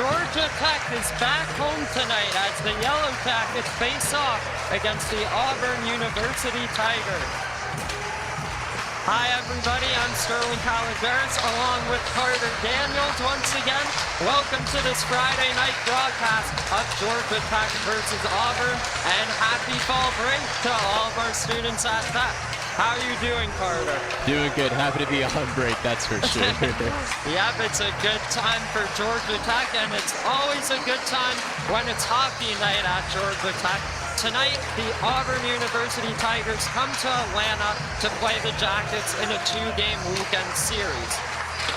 Georgia Tech is back home tonight as the Yellow Jackets face off against the Auburn University Tigers. Hi everybody, I'm Sterling Calaveras along with Carter Daniels once again. Welcome to this Friday night broadcast of Georgia Tech versus Auburn, and happy fall break to all of our students at Tech. How are you doing, Carter? Doing good. Happy to be on break, that's for sure. Yep, it's a good time for Georgia Tech, and it's always a good time when it's hockey night at Georgia Tech. Tonight, the Auburn University Tigers come to Atlanta to play the Jackets in a two-game weekend series.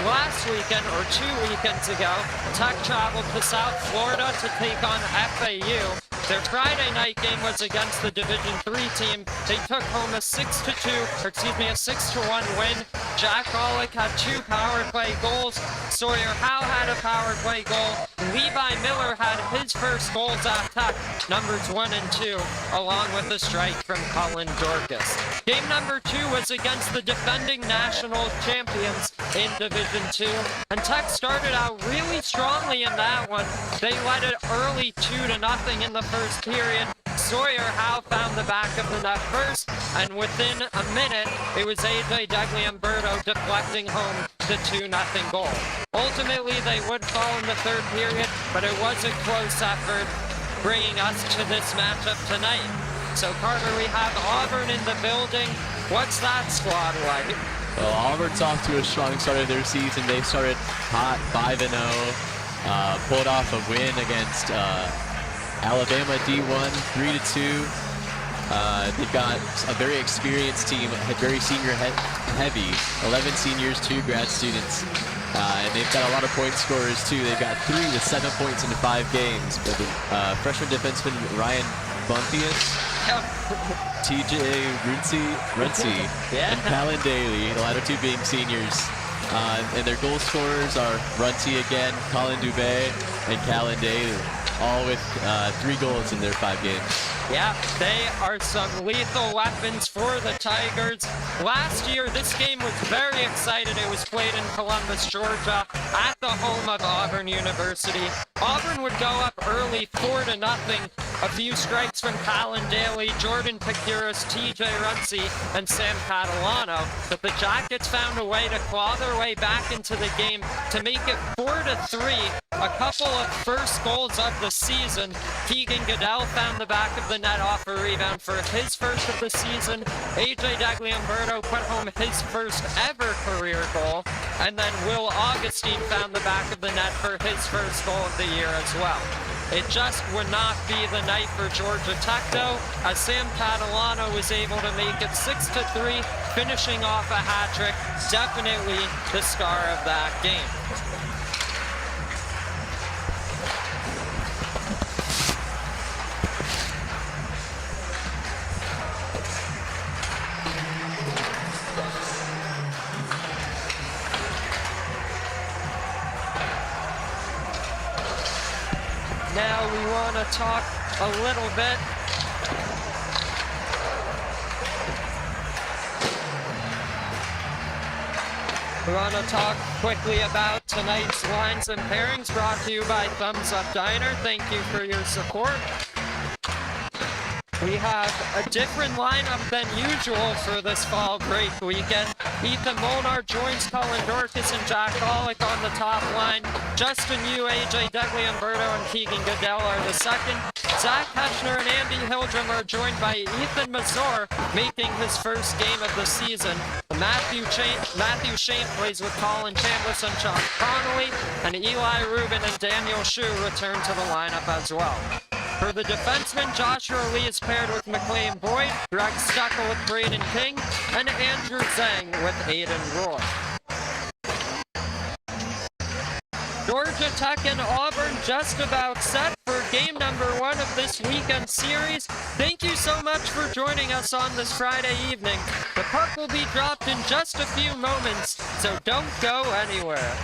Last weekend, or 2 weekends ago, Tech traveled to South Florida to take on FAU. Their Friday night game was against the Division III team. They took home a 6-1 win. Jack Golick had 2 power play goals. Sawyer Howe had a power play goal. Levi Miller had his first goals at Tech, numbers 1 and 2, along with a strike from Cullen Dorcas. Game number 2 was against the defending national champions in Division II, and Tech started out really strongly in that one. They led it early 2-0 in the first period. Sawyer Howe found the back of the net first, and within a minute, it was AJ Degliamberto deflecting home the 2-0 goal. Ultimately, they would fall in the third period, but it was a close effort, bringing us to this matchup tonight. So, Carter, we have Auburn in the building. What's that squad like? Well, Auburn's off to a strong start of their season. They started hot, 5-0, pulled off a win against Alabama D1, 3-2. They've got a very experienced team, very senior heavy, 11 seniors, 2 grad students. And they've got a lot of point scorers too. They've got 3 with 7 points in 5 games. But the freshman defenseman Ryan Buntius, TJ Runcie, and Callan Daly, the latter 2 being seniors. And their goal scorers are Runcie again, Colin Dubé, and Callan Daly, all with 3 goals in their 5 games. Yeah, they are some lethal weapons for the Tigers. Last year, this game was very excited. It was played in Columbus, Georgia, at the home of Auburn University. Auburn would go up early 4-0. A few strikes from Colin Daly, Jordan Picuris, TJ Runcie, and Sam Catalano. But the Jackets found a way to claw their way back into the game to make it 4-3. A couple of first goals of the season. Keegan Goodell found the back of the net off a rebound for his first of the season. AJ Degliamberto put home his first ever career goal. And then Will Augustine found the back of the net for his first goal of the year as well. It just would not be the night for Georgia Tech, though, as Sam Catalano was able to make it 6-3, finishing off a hat trick. Definitely the star of that game. Now we want to talk a little bit quickly about tonight's lines and pairings, brought to you by Thumbs Up Diner. Thank you for your support. We have a different lineup than usual for this fall break weekend. Ethan Molnar joins Cullen Dorcas and Jack Golick on the top line. Justin Yu, AJ Degliamberto, and Keegan Goodell are the second. Zach Heschner and Andy Hildrum are joined by Ethan Mazur, making his first game of the season. Matthew Shane plays with Colin Chambliss and Sean Connolly, and Eli Rubin and Daniel Shu return to the lineup as well. For the defenseman, Joshua Lee is paired with McLean Boyd, Greg Stuckle with Braden King, and Andrew Zhang with Aiden Roy. Georgia Tech and Auburn just about set for game number 1 of this weekend series. Thank you so much for joining us on this Friday evening. The puck will be dropped in just a few moments, so don't go anywhere.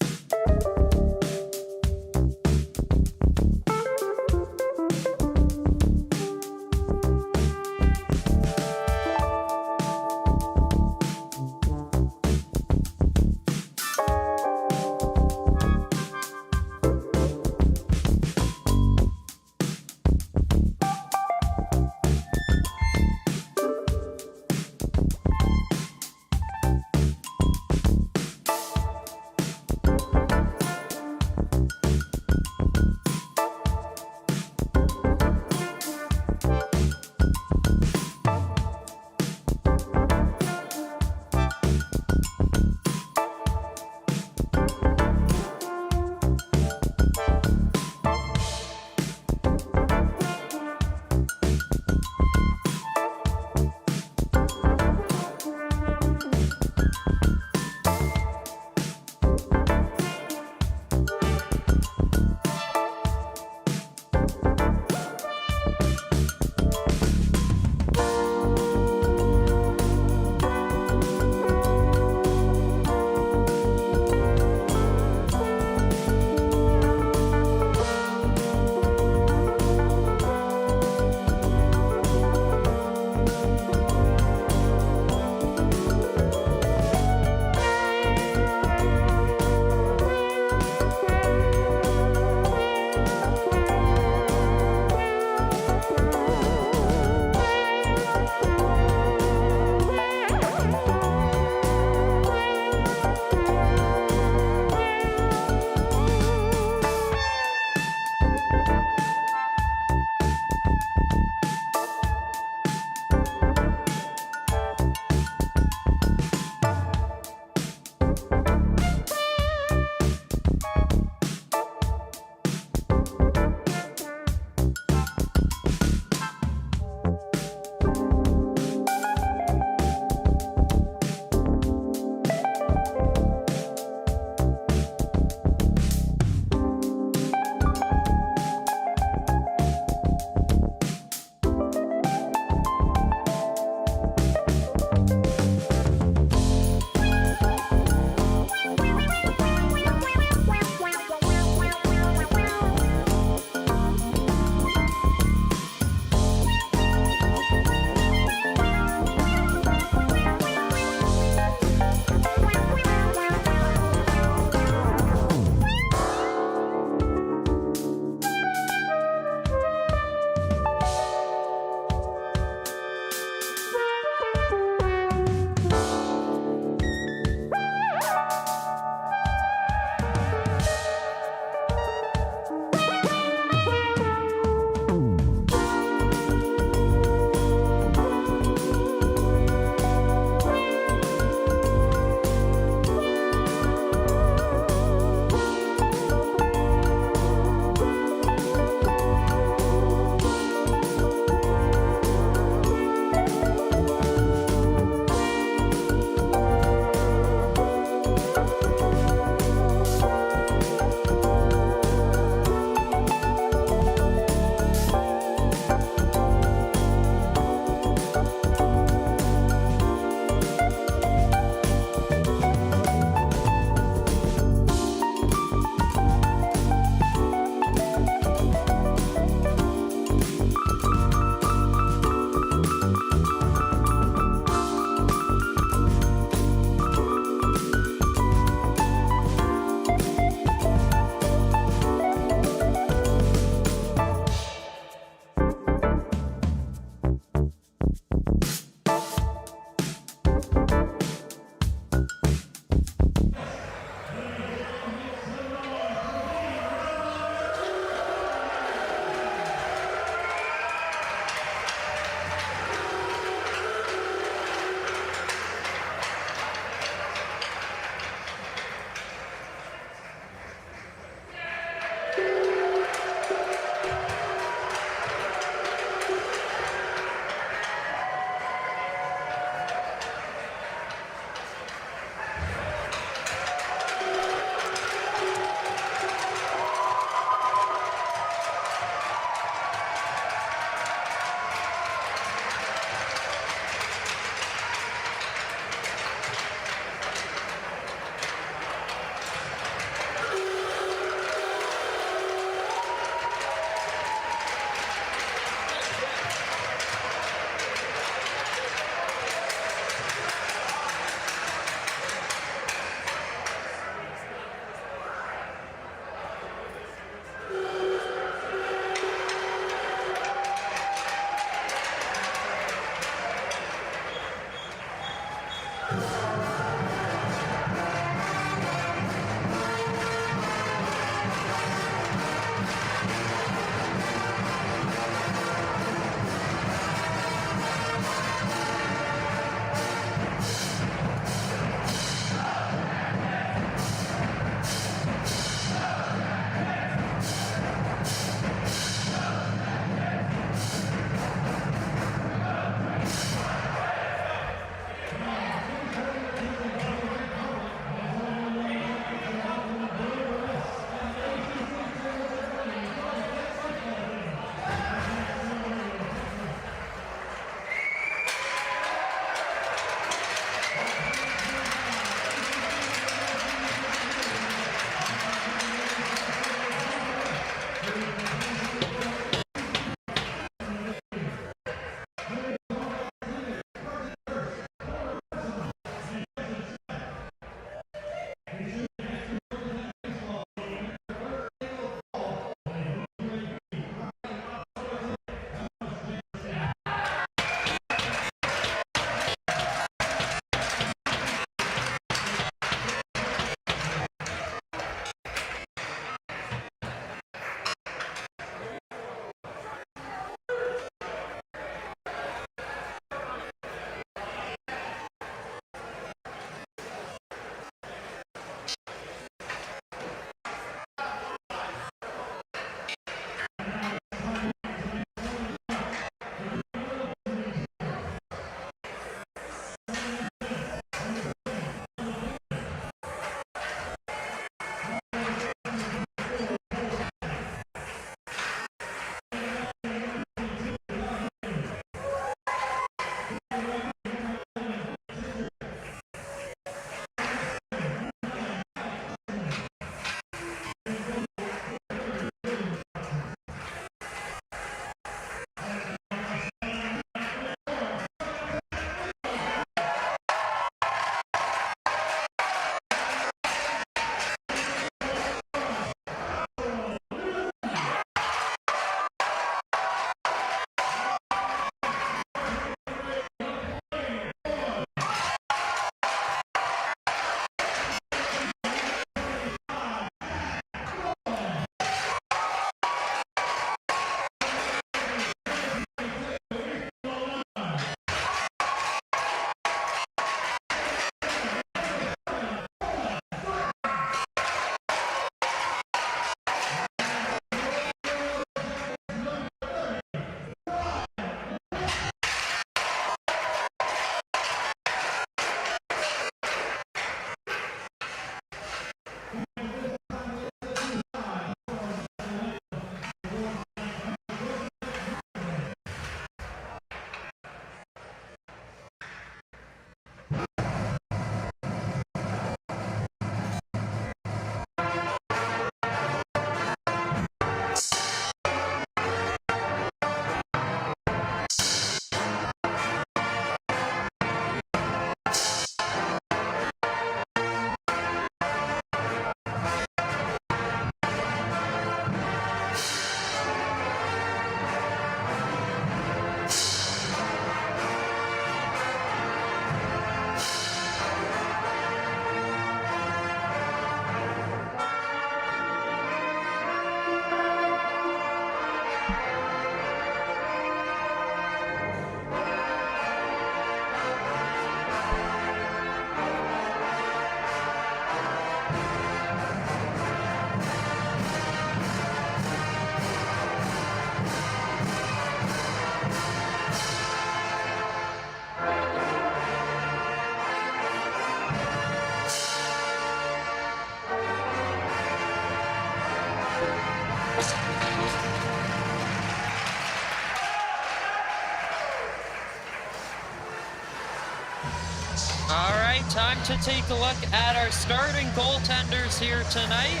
time to take a look at our starting goaltenders here tonight.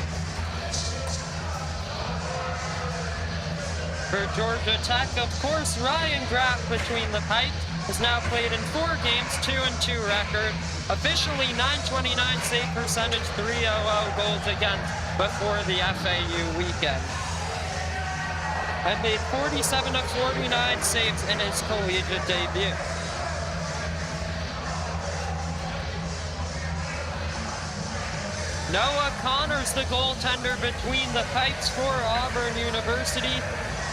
For Georgia Tech, of course, Ryan Graff between the pipes has now played in 4 games, 2-2 record. Officially 929 save percentage, 300 goals against before the FAU weekend. And made 47 of 49 saves in his collegiate debut. Noah Connors, the goaltender between the pipes for Auburn University,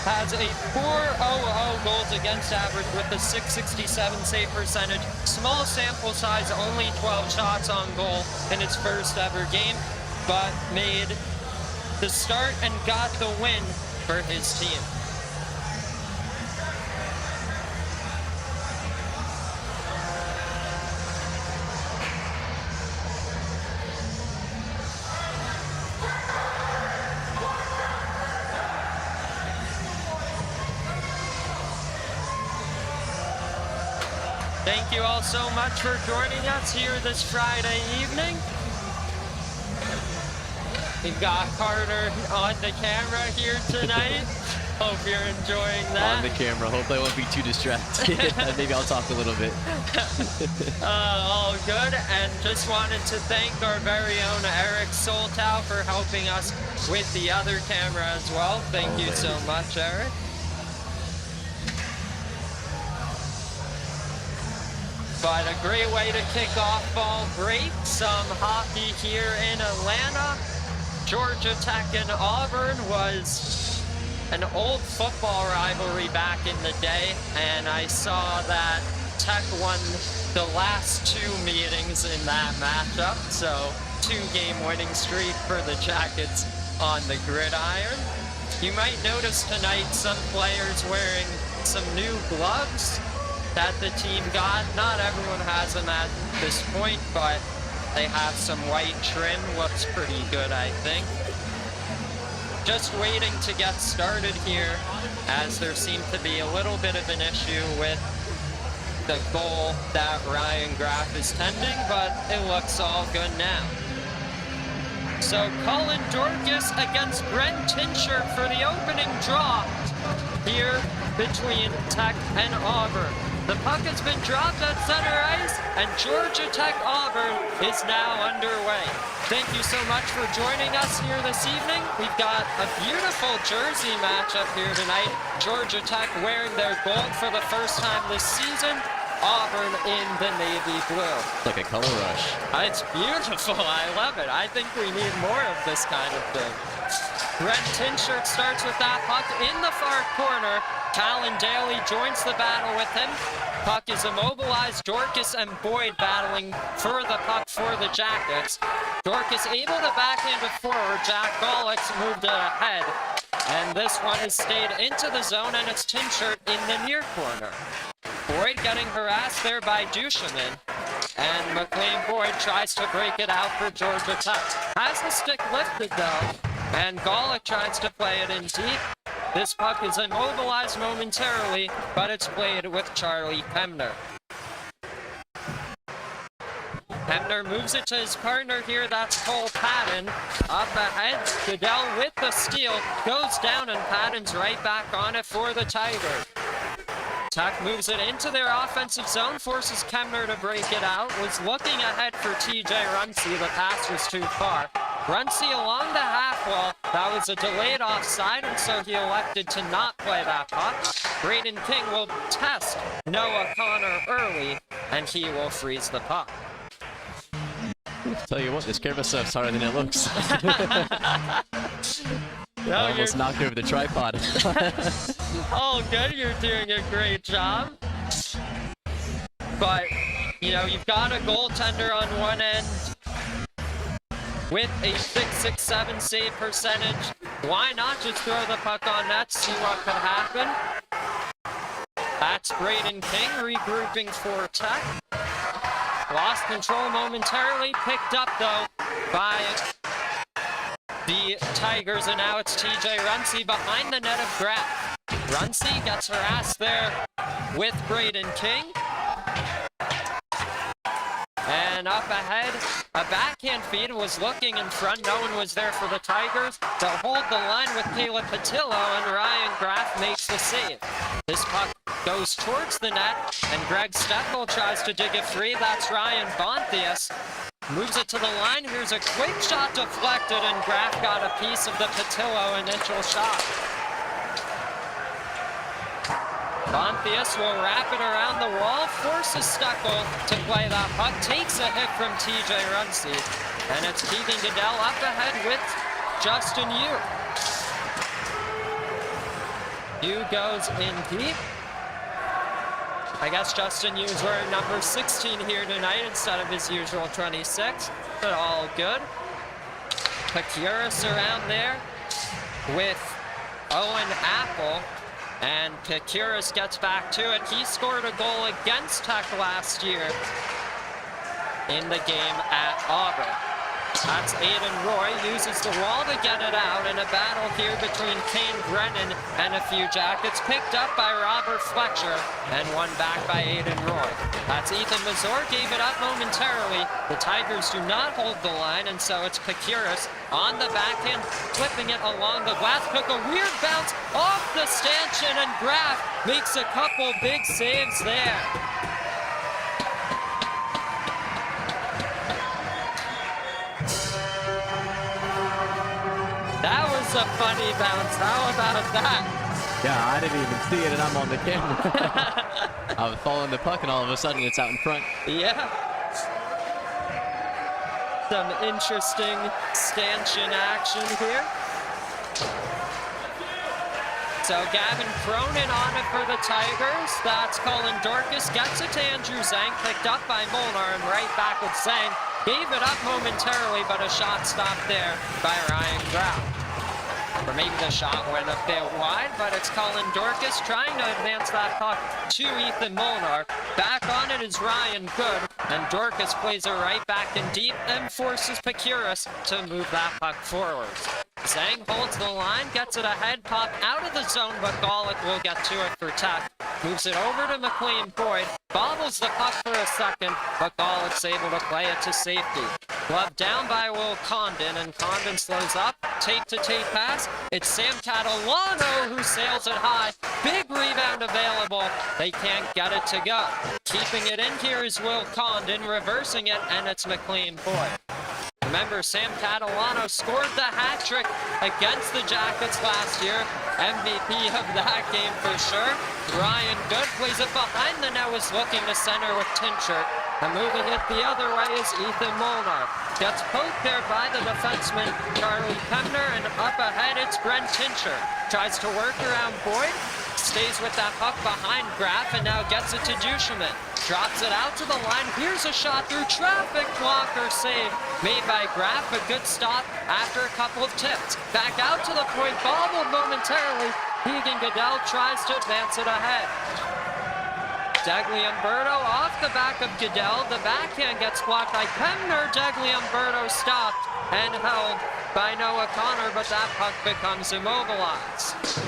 has a 400 goals against average with a 667 save percentage. Small sample size, only 12 shots on goal in his first ever game, but made the start and got the win for his team. Thank you all so much for joining us here this Friday evening. We've got Carter on the camera here tonight. Hope you're enjoying that. On the camera. Hope I won't be too distracted. Maybe I'll talk a little bit. All good. And just wanted to thank our very own Eric Soltow for helping us with the other camera as well. Thank you so much, Eric. But a great way to kick off fall break. Some hockey here in Atlanta. Georgia Tech and Auburn was an old football rivalry back in the day, and I saw that Tech won the last 2 meetings in that matchup, so 2-game winning streak for the Jackets on the gridiron. You might notice tonight some players wearing some new gloves that the team got. Not everyone has them at this point, but they have some white trim. Looks pretty good, I think. Just waiting to get started here, as there seemed to be a little bit of an issue with the goal that Ryan Graff is tending, but it looks all good now. So Colin Dorcas against Brent Tinshirt for the opening draw here between Tech and Auburn. The puck has been dropped at center ice, and Georgia Tech Auburn is now underway. Thank you so much for joining us here this evening. We've got a beautiful jersey matchup here tonight. Georgia Tech wearing their gold for the first time this season. Auburn in the navy blue. Like a color rush. It's beautiful. I love it. I think we need more of this kind of thing. Brent Tinshirt starts with that puck in the far corner. Talon Daly joins the battle with him. Puck is immobilized. Dorcas and Boyd battling for the puck for the Jackets. Dorcas able to backhand it forward. Jack Gollix moved it ahead. And this one has stayed into the zone, and it's Tinshirt in the near corner. Boyd getting harassed there by Duchemin. And McLean Boyd tries to break it out for Georgia Tech. Has the stick lifted though, and Golick tries to play it in deep. This puck is immobilized momentarily, but it's played with Charlie Pemner. Pemner moves it to his partner here, that's Cole Patton. Up ahead, Goodell with the steal, goes down, and Patton's right back on it for the Tigers. Tech moves it into their offensive zone, forces Kemner to break it out, was looking ahead for TJ Runcie, the pass was too far. Runcie along the half wall, that was a delayed offside, and so he elected to not play that puck. Braden King will test Noah Connor early, and he will freeze the puck. Tell you what, this camera stuff's harder than it looks. No, I almost knocked over the tripod. Oh, good. You're doing a great job. But, you know, you've got a goaltender on one end with a 667 save percentage. Why not just throw the puck on net, see what could happen? That's Braden King regrouping for Tech. Lost control momentarily, picked up though by the Tigers, and now it's TJ Runcie behind the net of Graff. Runcie gets harassed there with Braden King. And up ahead, a backhand feed was looking in front. No one was there for the Tigers. They'll hold the line with Caleb Patillo, and Ryan Graff makes the save. This puck goes towards the net, and Greg Steffel tries to dig it free. That's Ryan Bonthius. Moves it to the line. Here's a quick shot deflected, and Graff got a piece of the Patillo initial shot. Bonthius will wrap it around the wall, forces Steffel to play that puck, takes a hit from TJ Runcie, and it's Keegan Goodell up ahead with Justin Yu. Yu goes in deep. I guess Justin Yu's wearing number 16 here tonight instead of his usual 26, but all good. Pacuris around there with Owen Apple. And Pacuris gets back to it. He scored a goal against Tech last year in the game at Auburn. That's Aiden Roy, uses the wall to get it out in a battle here between Kane Brennan and a few Jackets, picked up by Robert Fletcher and won back by Aiden Roy. That's Ethan Mazur, gave it up momentarily. The Tigers do not hold the line, and so it's Pacuris on the backhand, flipping it along the glass, took a weird bounce off the stanchion, and Graff makes a couple big saves there. That was a funny bounce. How about that? Yeah, I didn't even see it, and I'm on the camera. I was following the puck, and all of a sudden, it's out in front. Yeah. Some interesting stanchion action here. So Gavin Cronin on it for the Tigers. That's Colin Dorcas. Gets it to Andrew Zhang, picked up by Molnar, and right back with Zhang. Gave it up momentarily, but a shot stopped there by Ryan Graff. Or maybe the shot went a bit wide, but it's Colin Dorcas trying to advance that puck to Ethan Molnar. Back on it is Ryan Good, and Dorcas plays it right back in deep and forces Pacuris to move that puck forward. Zhang holds the line, gets it ahead, pop out of the zone, but Golick will get to it for Tech. Moves it over to McLean Boyd, bobbles the puck for a second, but Golick's able to play it to safety. Gloved down by Will Condon, and Condon slows up, tape-to-tape pass. It's Sam Catalano who sails it high. Big rebound available. They can't get it to go. Keeping it in here is Will Condon, reversing it, and it's McLean Boyd. Remember, Sam Catalano scored the hat trick against the Jackets last year. MVP of that game for sure. Ryan Good plays it behind the net, was looking to center with Tincher. And moving it the other way is Ethan Molnar. Gets poked there by the defenseman, Charlie Kemner, and up ahead it's Brent Tincher. Tries to work around Boyd, stays with that puck behind Graff, and now gets it to Duchemin. Drops it out to the line. Here's a shot through traffic. Blocker save made by Graff. A good stop after a couple of tips. Back out to the point. Bobbled momentarily. Keegan Goodell tries to advance it ahead. Degliumberto off the back of Goodell. The backhand gets blocked by Kemner. Degliumberto stopped and held by Noah Connor, but that puck becomes immobilized.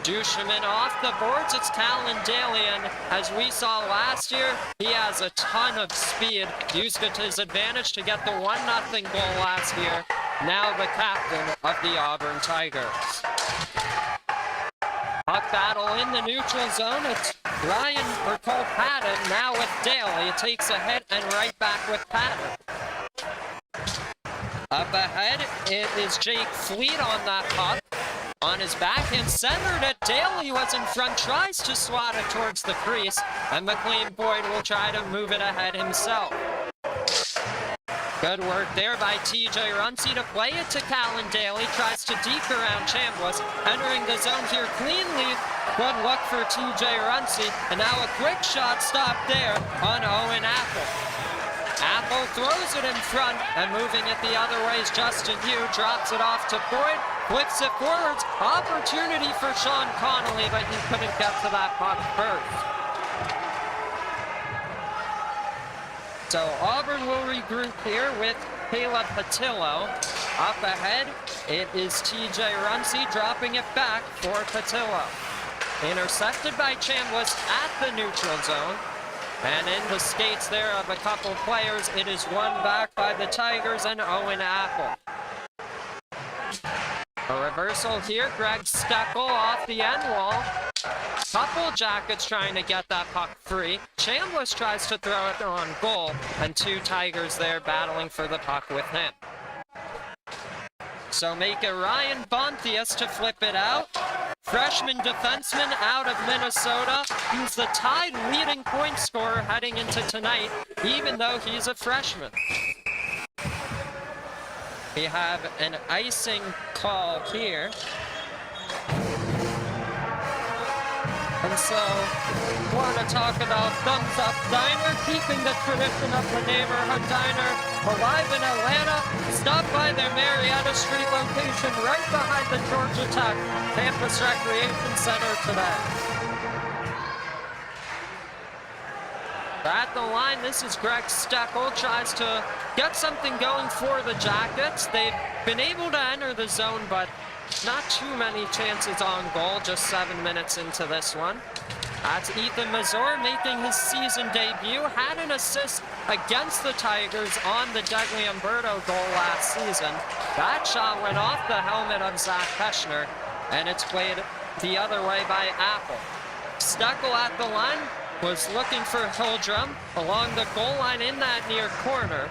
Duchemin off the boards, it's Talon Daly, and as we saw last year, he has a ton of speed. Used it to his advantage to get the 1-0 goal last year. Now the captain of the Auburn Tigers. Puck battle in the neutral zone. It's Cole Patton now with Daly. It takes a hit and right back with Patton. Up ahead, it is Jake Fleet on that puck. On his backhand, centered it. Daly was in front, tries to swat it towards the crease, and McLean Boyd will try to move it ahead himself. Good work there by TJ Runcie to play it to Callan Daly. Tries to deke around Chambliss, entering the zone here cleanly. Good luck for TJ Runcie, and now a quick shot stop there on Owen Apple. Apple throws it in front, and moving it the other way is Justin Yu. Drops it off to Boyd, flips it forwards. Opportunity for Sean Connolly, but he couldn't get to that puck first. So Auburn will regroup here with Caleb Patillo. Up ahead, it is TJ Runcie dropping it back for Patillo. Intercepted by Chambliss at the neutral zone. And in the skates there of a couple players, it is won back by the Tigers and Owen Apple. A reversal here, Greg Steckel off the end wall. Couple Jackets trying to get that puck free. Chambliss tries to throw it on goal, and two Tigers there battling for the puck with him. So make it Ryan Bontius to flip it out. Freshman defenseman out of Minnesota. He's the Tide leading point scorer heading into tonight, even though he's a freshman. We have an icing call here. And so, want to talk about Thumbs Up Diner, keeping the tradition of the neighborhood diner alive in Atlanta. Stop by their Marietta Street location right behind the Georgia Tech Campus Recreation Center today. At the line, this is Greg Steckel, tries to get something going for the Jackets. They've been able to enter the zone, but not too many chances on goal, just 7 minutes into this one. That's Ethan Mazur making his season debut, had an assist against the Tigers on the Dudley Umberto goal last season. That shot went off the helmet of Zach Peschner, and it's played the other way by Apple. Steckel at the line was looking for Hildrum along the goal line in that near corner.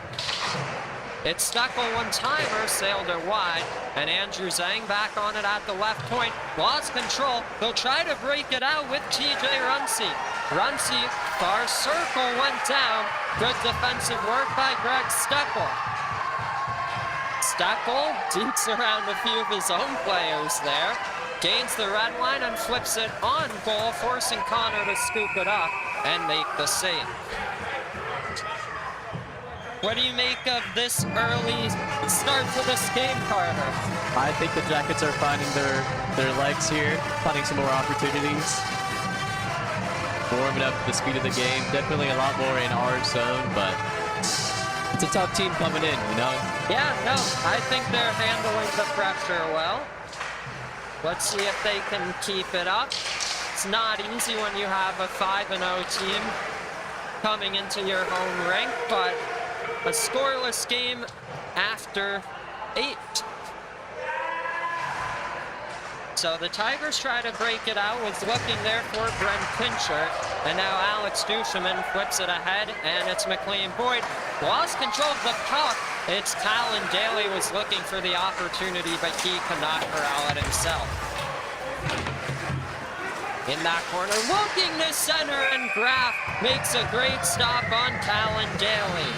It's Steckel one-timer, sailed it wide, and Andrew Zhang back on it at the left point. Lost control. They'll try to break it out with TJ Runcie. Runcie, far circle, went down. Good defensive work by Greg Steckel. Steckel dinks around a few of his own players there. Gains the red line and flips it on goal, forcing Connor to scoop it up and make the save. What do you make of this early start to this game, Carter? I think the Jackets are finding their legs here, finding some more opportunities. Warming up the speed of the game. Definitely a lot more in our zone, but it's a tough team coming in, you know? Yeah, no, I think they're handling the pressure well. Let's see if they can keep it up. It's not easy when you have a 5-0 team coming into your home rink, but a scoreless game after 8. So the Tigers try to break it out, was looking there for Brent Pincher, and now Alex Duchemin flips it ahead, and it's McLean Boyd. Lost control of the puck. It's Talon Daly was looking for the opportunity, but he could not corral it himself. In that corner, looking to center, and Graf makes a great stop on Talon Daly.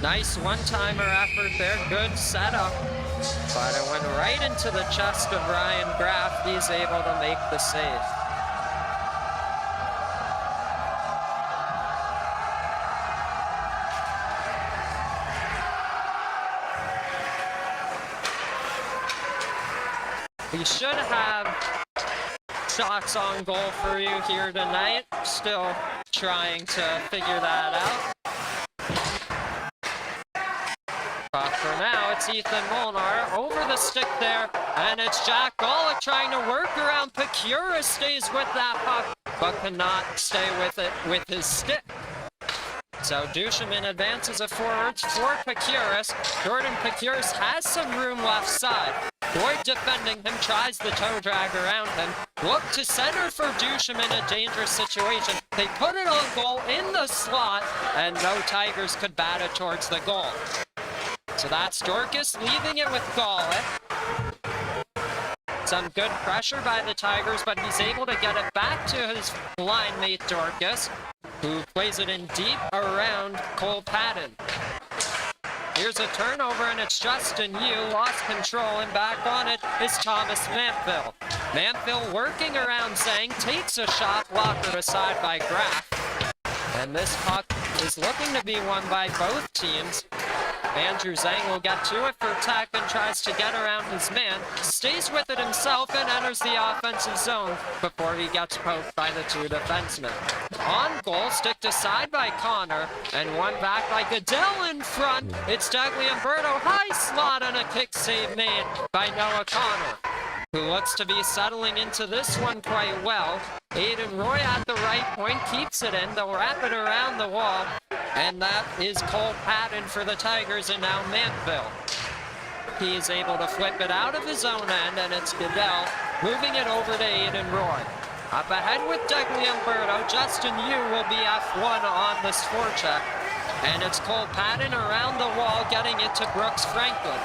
Nice one-timer effort there, good setup. But it went right into the chest of Ryan Graf. He's able to make the save. We should have shots on goal for you here tonight. Still trying to figure that out. But for now, it's Ethan Molnar over the stick there, and it's Jack Golick trying to work around. Pecura stays with that puck, but cannot stay with it with his stick. So Duchemin advances it forward for Pecuris. Jordan Pecuris has some room left side. Boyd defending him, tries the toe drag around him. Look to center for Duchemin, a dangerous situation. They put it on goal in the slot, and no Tigers could bat it towards the goal. So that's Dorcas leaving it with Golick. Some good pressure by the Tigers, but he's able to get it back to his line mate Dorcas, who plays it in deep around Cole Patton. Here's a turnover, and it's Justin Yu, lost control, and back on it is Thomas Mantville. Mantville working around Zhang, takes a shot, blocked aside by Graf. And this puck is looking to be won by both teams. Andrew Zhang will get to it for Tech and tries to get around his man, stays with it himself and enters the offensive zone before he gets poked by the two defensemen. On goal, sticked aside by Connor, and one back by Goodell in front. It's Dudley Umberto, high slot, and a kick save made by Noah Connor, who looks to be settling into this one quite well. Aiden Roy at the right point, keeps it in. They'll wrap it around the wall. And that is Cole Patton for the Tigers, and now Mantville. He is able to flip it out of his own end, and it's Goodell moving it over to Aiden Roy. Up ahead with Degli Umberto, Justin Yu will be F1 on this forecheck. And it's Cole Patton around the wall, getting it to Brooks Franklin,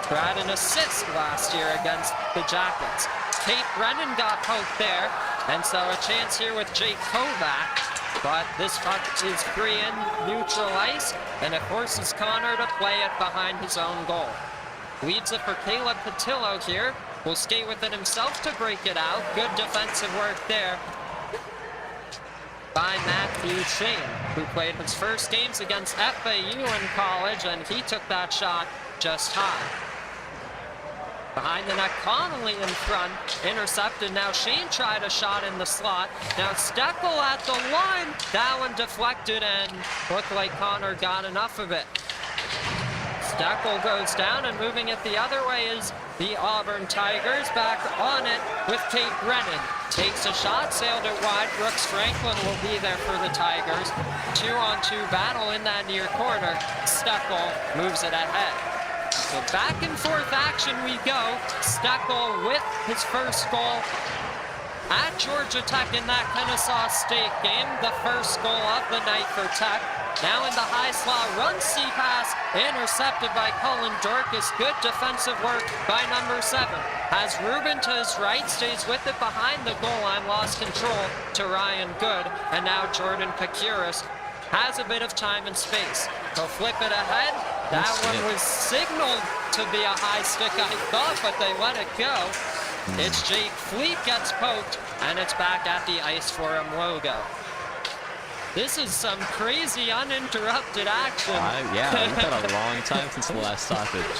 who had an assist last year against the Jackets. Kate Brennan got poked there, and so a chance here with Jake Kovac. But this puck is free in neutral ice, and it forces Connor to play it behind his own goal. Leaves it for Caleb Patillo here. Will skate with it himself to break it out. Good defensive work there by Matthew Shane, who played his first games against FAU in college, and he took that shot just high. Behind the net, Connolly in front, intercepted. Now Shane tried a shot in the slot. Now Steckel at the line. That one deflected and looked like Connor got enough of it. Steckel goes down, and moving it the other way is the Auburn Tigers. Back on it with Kate Brennan. Takes a shot, sailed it wide. Brooks Franklin will be there for the Tigers. 2-on-2 battle in that near corner. Steckel moves it ahead. So back and forth action we go. Steckel with his first goal at Georgia Tech in that Kennesaw State game. The first goal of the night for Tech. Now in the high slot, run C-pass, intercepted by Cullen Dorcas. Good defensive work by number 7. Has Ruben to his right, stays with it behind the goal line, lost control to Ryan Good. And now Jordan Pacuris has a bit of time and space. He'll flip it ahead. That one was signaled to be a high stick, I thought, but they let it go. It's Jake Fleet gets poked, and it's back at the Ice for him logo. This is some crazy uninterrupted action. Yeah, we've had a long time since the last stoppage.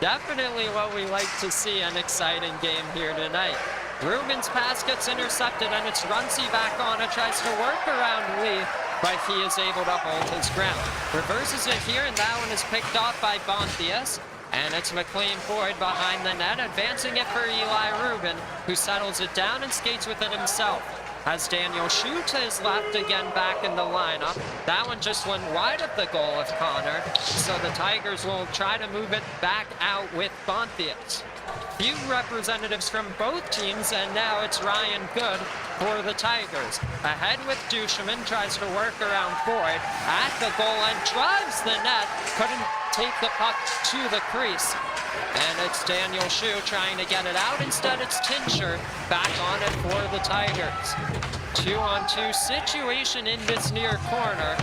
Definitely what we like to see, an exciting game here tonight. Ruben's pass gets intercepted, and it's Runcie back on it, tries to work around Lee, but he is able to hold his ground. Reverses it here, and that one is picked off by Bontius. And it's McLean Boyd behind the net, advancing it for Eli Rubin, who settles it down and skates with it himself. Has Daniel Shue to his left again back in the lineup. That one just went wide of the goal of Connor, so the Tigers will try to move it back out with Bontius. Few representatives from both teams, and now it's Ryan Good for the Tigers. Ahead with Duchemin, tries to work around Boyd. At the goal line, drives the net, couldn't take the puck to the crease. And it's Daniel Shue trying to get it out. Instead, it's Tinscher back on it for the Tigers. 2-on-2 situation in this near corner.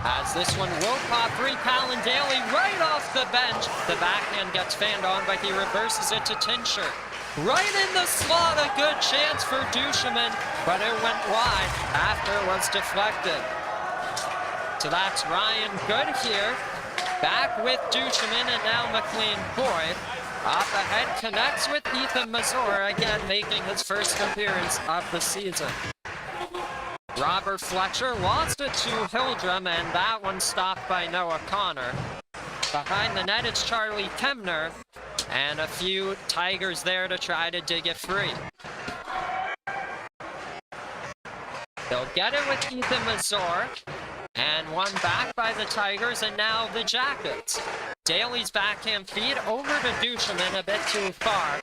As this one will pop free, Callan Daly right off the bench. The backhand gets fanned on, but he reverses it to Tinscher. Right in the slot, a good chance for Duchemin, but it went wide after it was deflected. So that's Ryan Good here, back with Duchemin, and now McLean Boyd. Up ahead, connects with Ethan Mazur, again making his first appearance of the season. Robert Fletcher lost it to Hildrum, and that one stopped by Noah Connor. Behind the net, it's Charlie Kemner, and a few Tigers there to try to dig it free. They'll get it with Ethan Mazur, and one back by the Tigers, and now the Jackets. Daly's backhand feed over to Duchemin, a bit too far.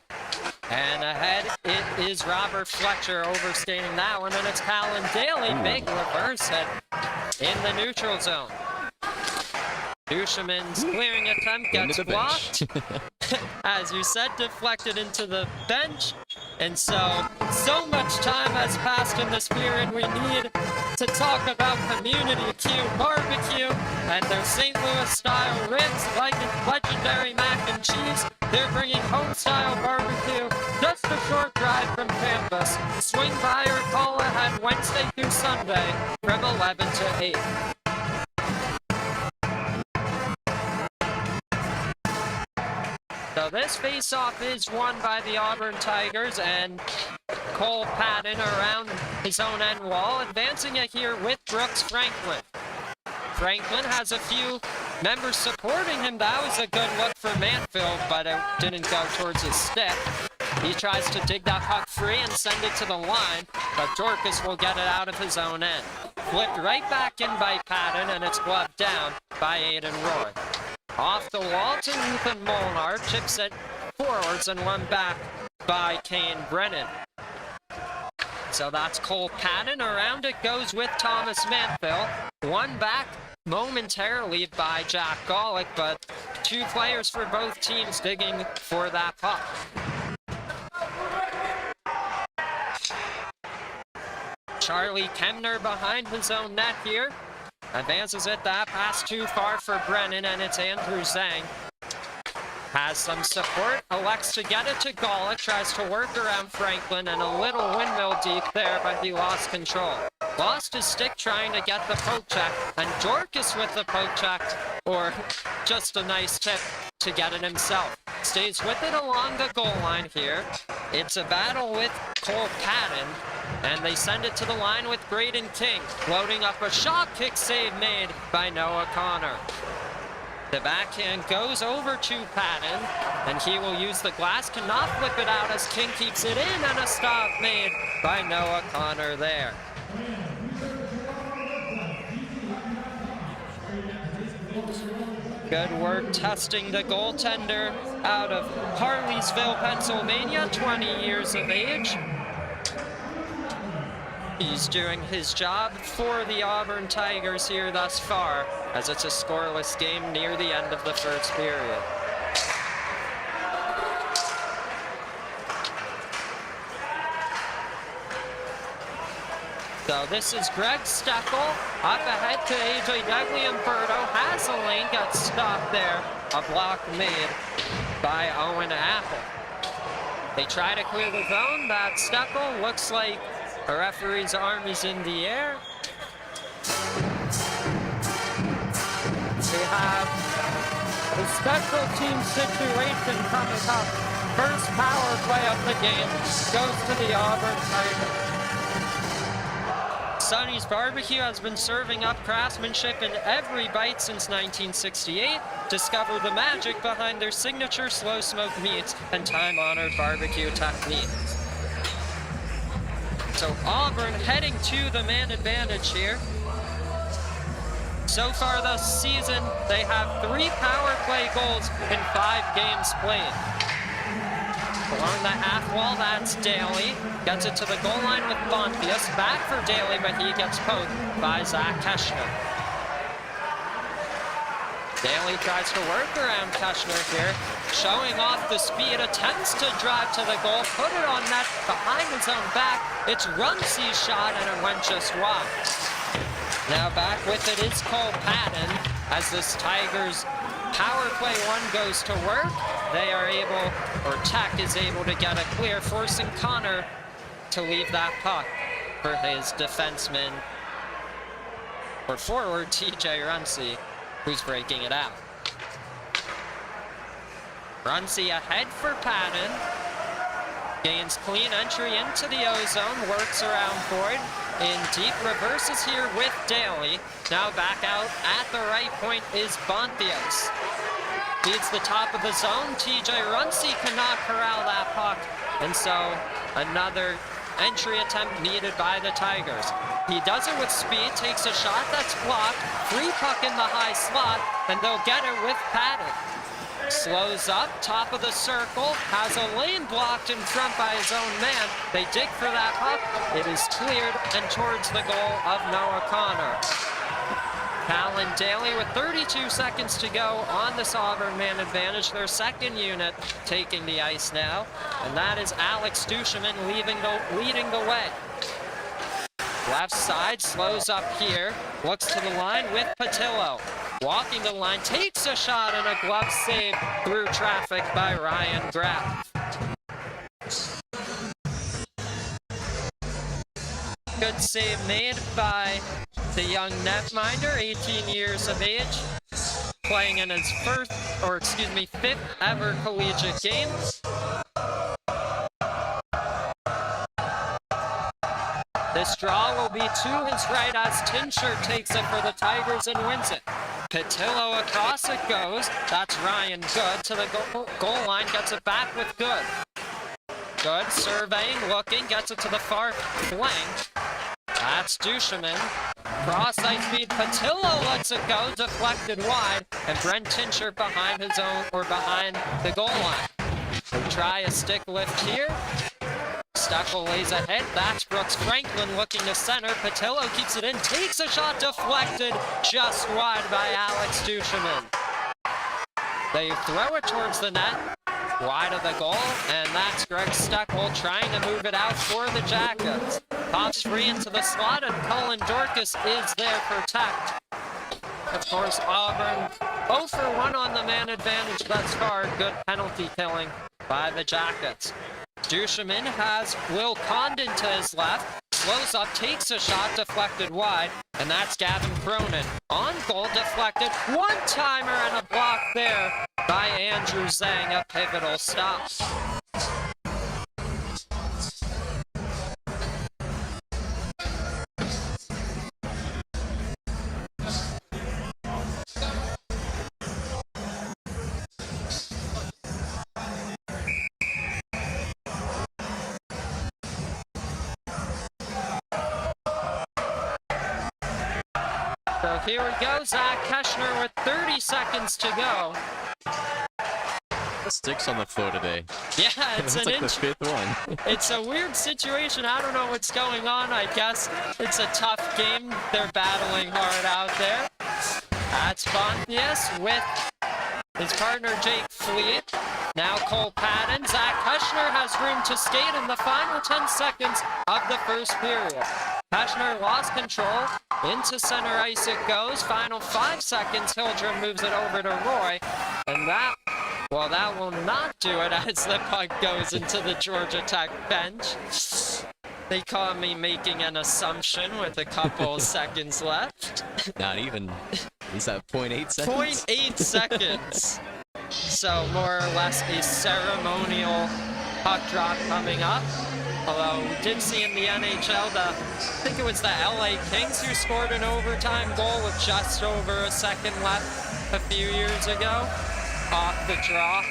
And ahead, it is Robert Fletcher overskating that one, and it's Callan Daly. Big reverse hit in the neutral zone. Duchemin's clearing attempt gets blocked. As you said, deflected into the bench. And so much time has passed in this period. We need to talk about Community Q Barbecue and their St. Louis style ribs, like legendary mac and cheese. They're bringing home style barbecue just a short drive from campus. Swing by or call ahead Wednesday through Sunday from 11 to 8. So this face-off is won by the Auburn Tigers, and Cole Patton around his own end wall, advancing it here with Brooks Franklin. Franklin has a few members supporting him. That was a good look for Manfield, but it didn't go towards his stick. He tries to dig that puck free and send it to the line, but Dorcas will get it out of his own end. Flipped right back in by Patton, and it's gloved down by Aiden Roy. Off the wall to Ethan Molnar, chips it forwards and one back by Kane Brennan. So that's Cole Patton. Around it goes with Thomas Manfield. One back momentarily by Jack Golick, but two players for both teams digging for that puck. Charlie Kemner behind his own net here. Advances it, that pass too far for Brennan, and it's Andrew Zhang. Has some support, elects to get it to Golick, tries to work around Franklin, and a little windmill deep there, but he lost control. Lost his stick trying to get the poke check, and Dorcas with the poke check, or just a nice tip to get it himself. Stays with it along the goal line here. It's a battle with Cole Patton, and they send it to the line with Braden King, loading up a shot kick save made by Noah Connor. The backhand goes over to Patton, and he will use the glass, cannot flip it out as King keeps it in, and a stop made by Noah Connor there. Good work testing the goaltender out of Harleysville, Pennsylvania, 20 years of age. He's doing his job for the Auburn Tigers here thus far, as it's a scoreless game near the end of the first period. So this is Greg Steckel, up ahead to AJ Degliumberto, has a lane, gets stopped there. A block made by Owen Apple. They try to clear the zone, that Steckel looks like the referee's arm is in the air. We have the special team situation coming up. First power play of the game goes to the Auburn Tigers. Sonny's Barbecue has been serving up craftsmanship in every bite since 1968. Discover the magic behind their signature slow smoked meats and time-honored barbecue techniques. So Auburn heading to the man advantage here. So far this season, they have 3 power play goals in 5 games played. Along the half wall, that's Daly. Gets it to the goal line with Bonfius. Back for Daly, but he gets poked by Zach Keschner. Daly tries to work around Keschner here, showing off the speed, attempts to drive to the goal, put it on net behind his own back. It's Rumsey's shot, and it went just wide. Now back with it is Cole Patton, as this Tigers power play 1 goes to work. They are able, or Tech is able to get a clear, forcing Connor to leave that puck for his defenseman, or forward TJ Rumsey, who's breaking it out. Rumsey ahead for Patton. Gains clean entry into the O-zone, works around Boyd. In deep reverses here with Daly. Now back out at the right point is Bonfios. Leads the top of the zone. TJ Rumsey cannot corral that puck. And so another entry attempt needed by the Tigers. He does it with speed, takes a shot that's blocked. Free puck in the high slot, and they'll get it with Patton. Slows up, top of the circle, has a lane blocked in front by his own man. They dig for that puck. It is cleared and towards the goal of Noah Connor. Callan Daly with 32 seconds to go on this Auburn man advantage. Their second unit taking the ice now, and that is Alex Duchemin leading the way. Left side, slows up here, looks to the line with Patillo. Walking the line, takes a shot, and a glove save through traffic by Ryan Graff. Good save made by the young netminder, 18 years of age, playing in his fifth ever collegiate game. This draw will be to his right as Tinscher takes it for the Tigers and wins it. Patillo across it goes. That's Ryan Good to the goal line. Gets it back with Good. Good surveying, looking, gets it to the far flank. That's Duchemin. Cross ice feed. Patillo lets it go. Deflected wide. And Brent Tincher behind his own, or behind the goal line. They try a stick lift here. Steckel lays ahead. That's Brooks Franklin looking to center. Patillo keeps it in. Takes a shot. Deflected just wide by Alex Duchemin. They throw it towards the net. Wide of the goal. And that's Greg Steckel trying to move it out for the Jackets. Pops free into the slot. And Cullen Dorcas is there for protect. Of course, Auburn 0 for 1 on the man advantage thus far. Good penalty killing by the Jackets. Duchemin has Will Condon to his left. Slows up, takes a shot, deflected wide. And that's Gavin Cronin. On goal, deflected. One-timer and a block there by Andrew Zhang. A pivotal stop. So here we go, Zach Keschner with 30 seconds to go. The sticks on the floor today. Yeah, it's like the fifth one. It's a weird situation. I don't know what's going on. I guess it's a tough game. They're battling hard out there. That's Bontius with his partner Jake Fleet. Now Cole Patton. Zach Keschner has room to skate in the final 10 seconds of the first period. Keschner lost control. Into center ice it goes. Final 5 seconds. Hildren moves it over to Roy. And that will not do it as the puck goes into the Georgia Tech bench. They call me making an assumption with a couple seconds left. Not even. Is that 0.8 seconds? 0.8 seconds. So more or less a ceremonial puck drop coming up. Although we did see in the NHL, I think it was the LA Kings who scored an overtime goal with just over a second left a few years ago. Off the draw.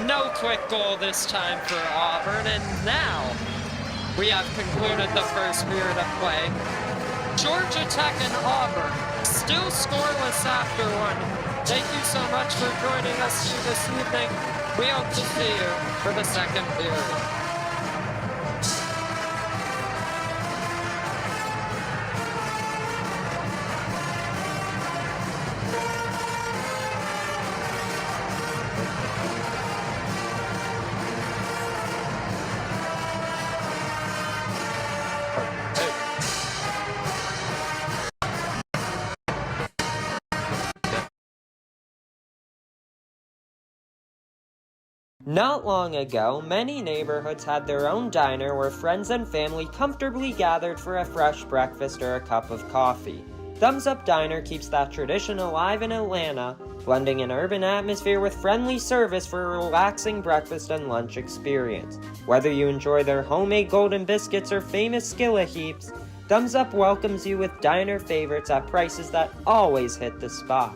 No quick goal this time for Auburn, and now we have concluded the first period of play. Georgia Tech and Auburn still scoreless after one. Thank you so much for joining us this evening. We hope to see you for the second period. Not long ago, many neighborhoods had their own diner where friends and family comfortably gathered for a fresh breakfast or a cup of coffee. Thumbs Up Diner keeps that tradition alive in Atlanta, blending an urban atmosphere with friendly service for a relaxing breakfast and lunch experience. Whether you enjoy their homemade golden biscuits or famous skillet heaps, Thumbs Up welcomes you with diner favorites at prices that always hit the spot.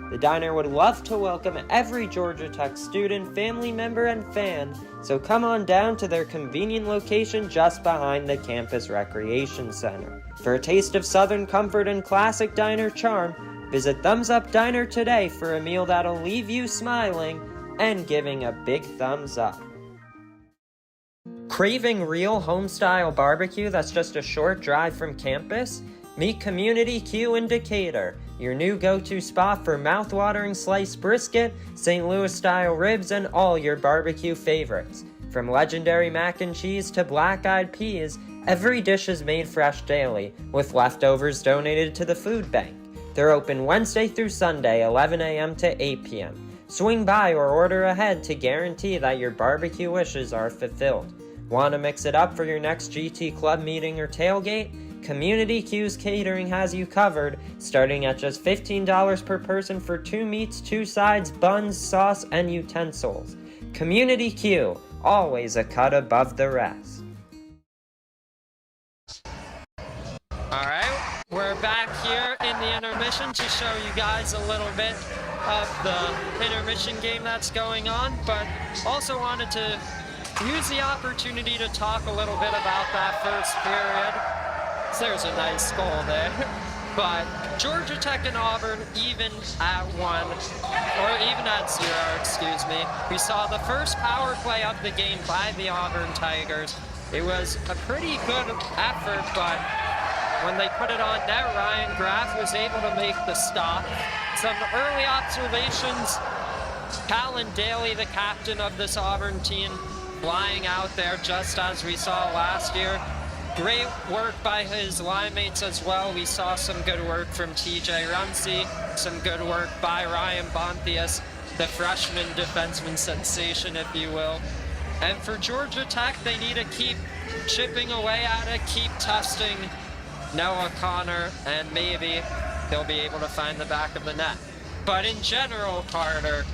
The diner would love to welcome every Georgia Tech student, family member, and fan, so come on down to their convenient location just behind the campus recreation center. For a taste of Southern comfort and classic diner charm, visit Thumbs Up Diner today for a meal that'll leave you smiling and giving a big thumbs up. Craving real home-style barbecue that's just a short drive from campus? Meet Community Q in Decatur, your new go-to spot for mouth-watering sliced brisket, St. Louis-style ribs, and all your barbecue favorites. From legendary mac and cheese to black-eyed peas, every dish is made fresh daily, with leftovers donated to the food bank. They're open Wednesday through Sunday, 11 a.m. to 8 p.m. Swing by or order ahead to guarantee that your barbecue wishes are fulfilled. Want to mix it up for your next GT Club meeting or tailgate? Community Q's Catering has you covered, starting at just $15 per person for 2 meats, 2 sides, buns, sauce, and utensils. Community Q, always a cut above the rest. Alright, we're back here in the intermission to show you guys a little bit of the intermission game that's going on, but also wanted to use the opportunity to talk a little bit about that first period. So there's a nice goal there. But Georgia Tech and Auburn even at 1, or even at 0, excuse me. We saw the first power play of the game by the Auburn Tigers. It was a pretty good effort, but when they put it on net, Ryan Graff was able to make the stop. Some early observations, Callan Daly, the captain of this Auburn team, flying out there just as we saw last year. Great work by his line mates as well. We saw some good work from TJ Rumsey, some good work by Ryan Bonthius, the freshman defenseman sensation, if you will. And for Georgia Tech, they need to keep chipping away at it, keep testing Noah Connor, and maybe they'll be able to find the back of the net. But in general, Carter,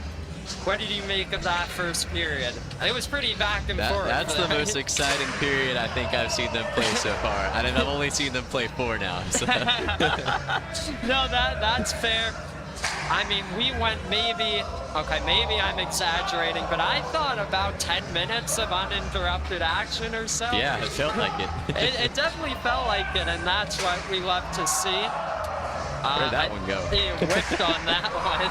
what did you make of that first period? It was pretty back and forth. That's the most exciting period I think I've seen them play so far. And I've only seen them play 4 now. So. No, that's fair. I mean, we went maybe I'm exaggerating, but I thought about 10 minutes of uninterrupted action or so. Yeah, it felt like it. It definitely felt like it, and that's what we love to see. Where'd that one go? He whipped on that one.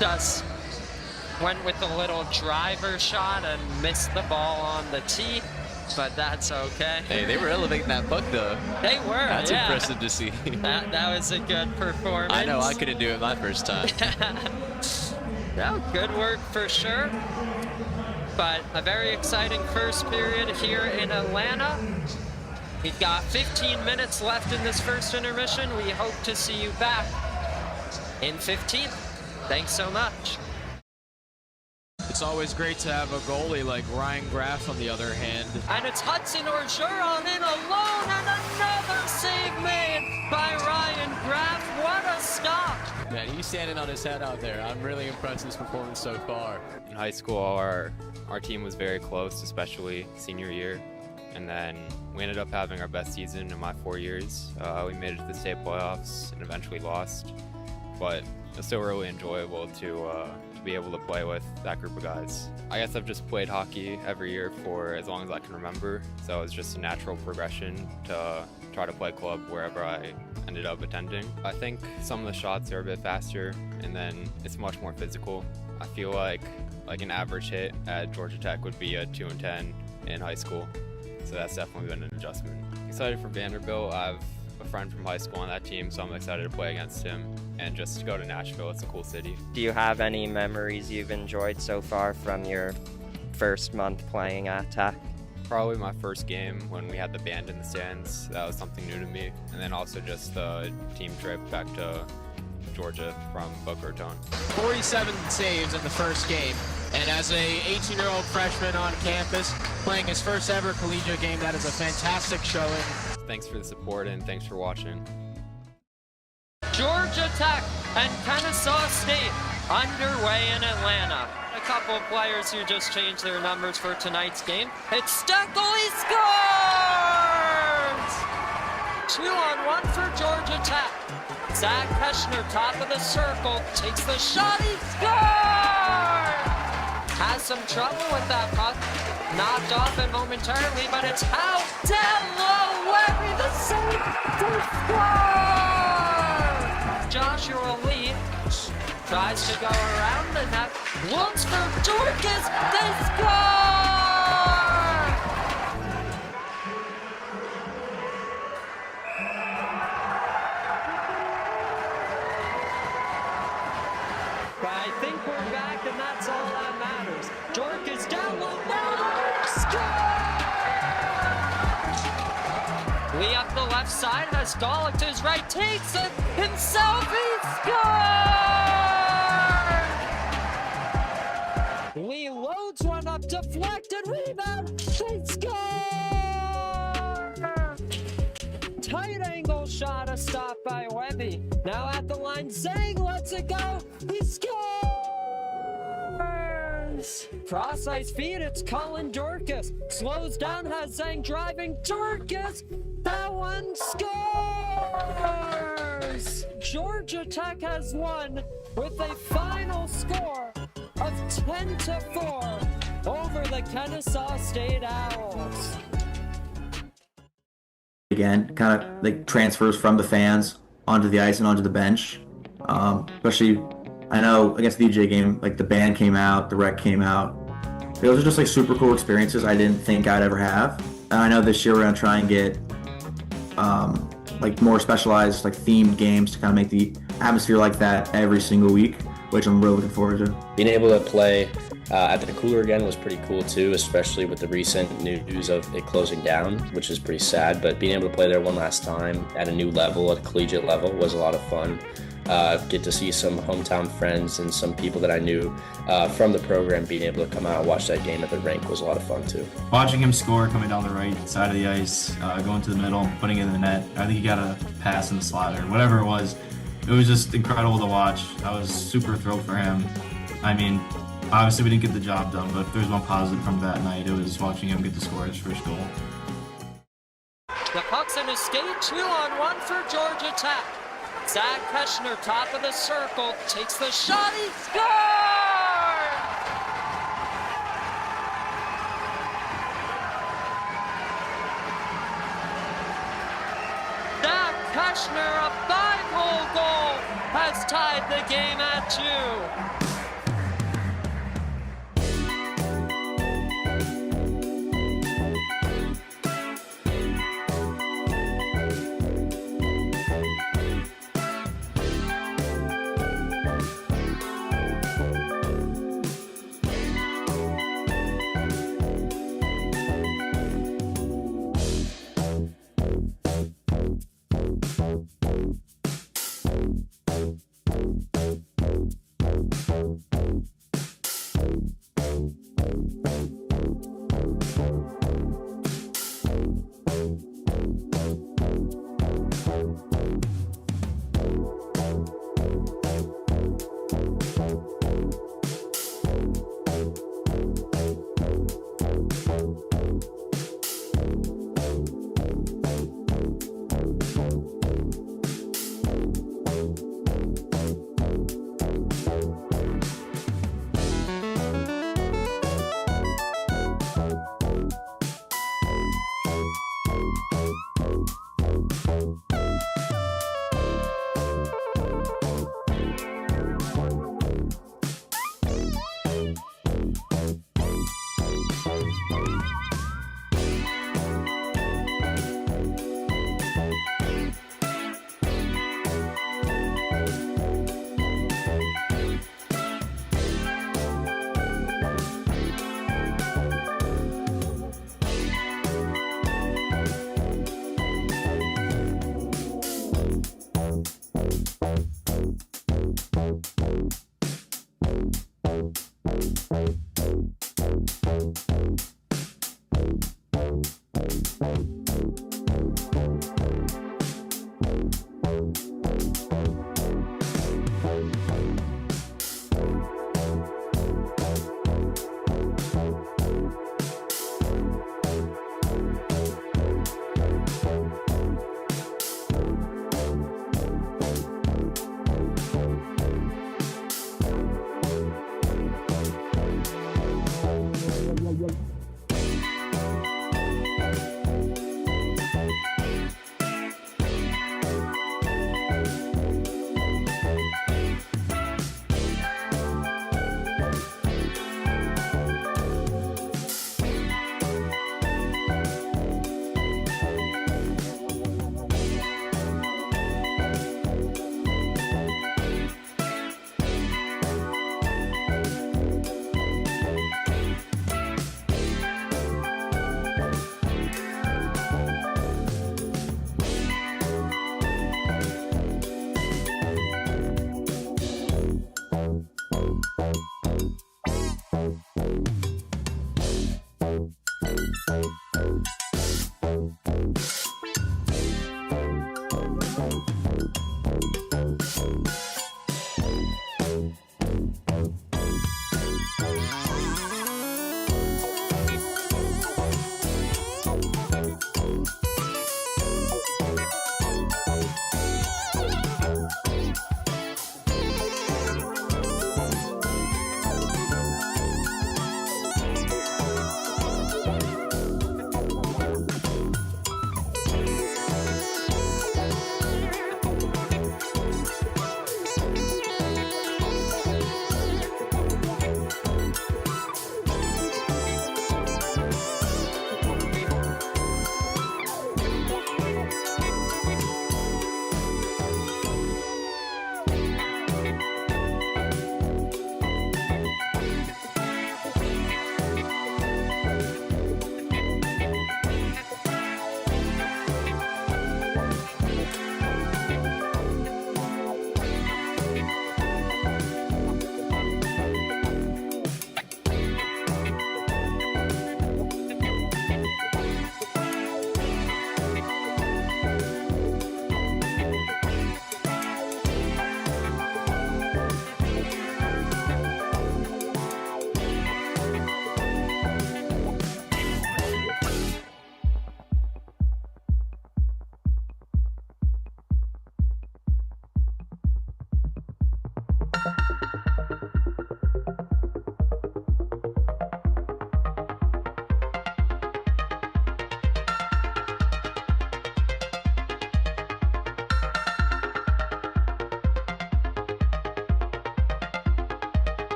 Just went with a little driver shot and missed the ball on the tee, but that's okay. Hey, they were elevating that puck, though. They were, That's yeah. impressive to see. That was a good performance. I know, I couldn't do it my first time. No, good work for sure. But a very exciting first period here in Atlanta. We've got 15 minutes left in this first intermission. We hope to see you back in 15. Thanks so much. It's always great to have a goalie like Ryan Graff on the other hand. And it's Hudson Orgeron in alone, and another save made by Ryan Graff. What a stop! Man, he's standing on his head out there. I'm really impressed with his performance so far. In high school, our team was very close, especially senior year. And then we ended up having our best season in my 4 years. We made it to the state playoffs and eventually lost. But it's still really enjoyable to be able to play with that group of guys. I guess I've just played hockey every year for as long as I can remember. So it's just a natural progression to try to play club wherever I ended up attending. I think some of the shots are a bit faster, and then it's much more physical. I feel like an average hit at Georgia Tech would be a 2 and 10 in high school. So that's definitely been an adjustment. Excited for Vanderbilt. I have a friend from high school on that team, so I'm excited to play against him. And just to go to Nashville, it's a cool city. Do you have any memories you've enjoyed so far from your first month playing at Tech? Probably my first game when we had the band in the stands. That was something new to me. And then also just the team trip back to Georgia from Boca Raton. 47 saves in the first game. And as a 18-year-old freshman on campus, playing his first ever collegiate game, that is a fantastic showing. Thanks for the support and thanks for watching. Georgia Tech and Kennesaw State underway in Atlanta. A couple of players who just changed their numbers for tonight's game. It's Steckel, he scores! 2-on-1 for Georgia Tech. Zach Peschner, top of the circle, takes the shot, he scores! Has some trouble with that puck. Knocked off it momentarily, but it's out. Delaware, the save to score! Joshua Lee tries to go around the net. Looks for Dorcas. They score! But I think we're back, and that's all that matters. Dorcas down low, score! Lee up the left side, as Golick to his right, takes it himself, he scores! Lee loads one up, deflected, rebound, they score! Tight angle shot, a stop by Webby. Now at the line, Zhang lets it go, he scores! Cross ice feed, it's Colin Dorcas. Slows down, has Zhang driving, Dorcas, that one scores! scores! Georgia Tech has won with a final score of 10-4 over the Kennesaw State Owls. Again, kind of like transfers from the fans onto the ice and onto the bench. Especially, I know against the DJ game, like the band came out, the rec came out. Those are just like super cool experiences I didn't think I'd ever have. And I know this year we're gonna try and get like more specialized, like themed games to kind of make the atmosphere like that every single week, which I'm really looking forward to. Being able to play at the cooler again was pretty cool too, especially with the recent news of it closing down, which is pretty sad. But being able to play there one last time at a new level, at a collegiate level, was a lot of fun. Get to see some hometown friends and some people that I knew from the program. Being able to come out and watch that game at the rink was a lot of fun too. Watching him score coming down the right side of the ice, going to the middle, putting it in the net. I think he got a pass in the slot or whatever it was. It was just incredible to watch. I was super thrilled for him. I mean, obviously we didn't get the job done, but if there's one positive from that night, it was watching him get to score his first goal. The puck's in his skate, 2-on-1 for Georgia Tech. Zach Peschner, top of the circle, takes the shot, he scores! Zach Peschner, a 5-hole goal, has tied the game at 2.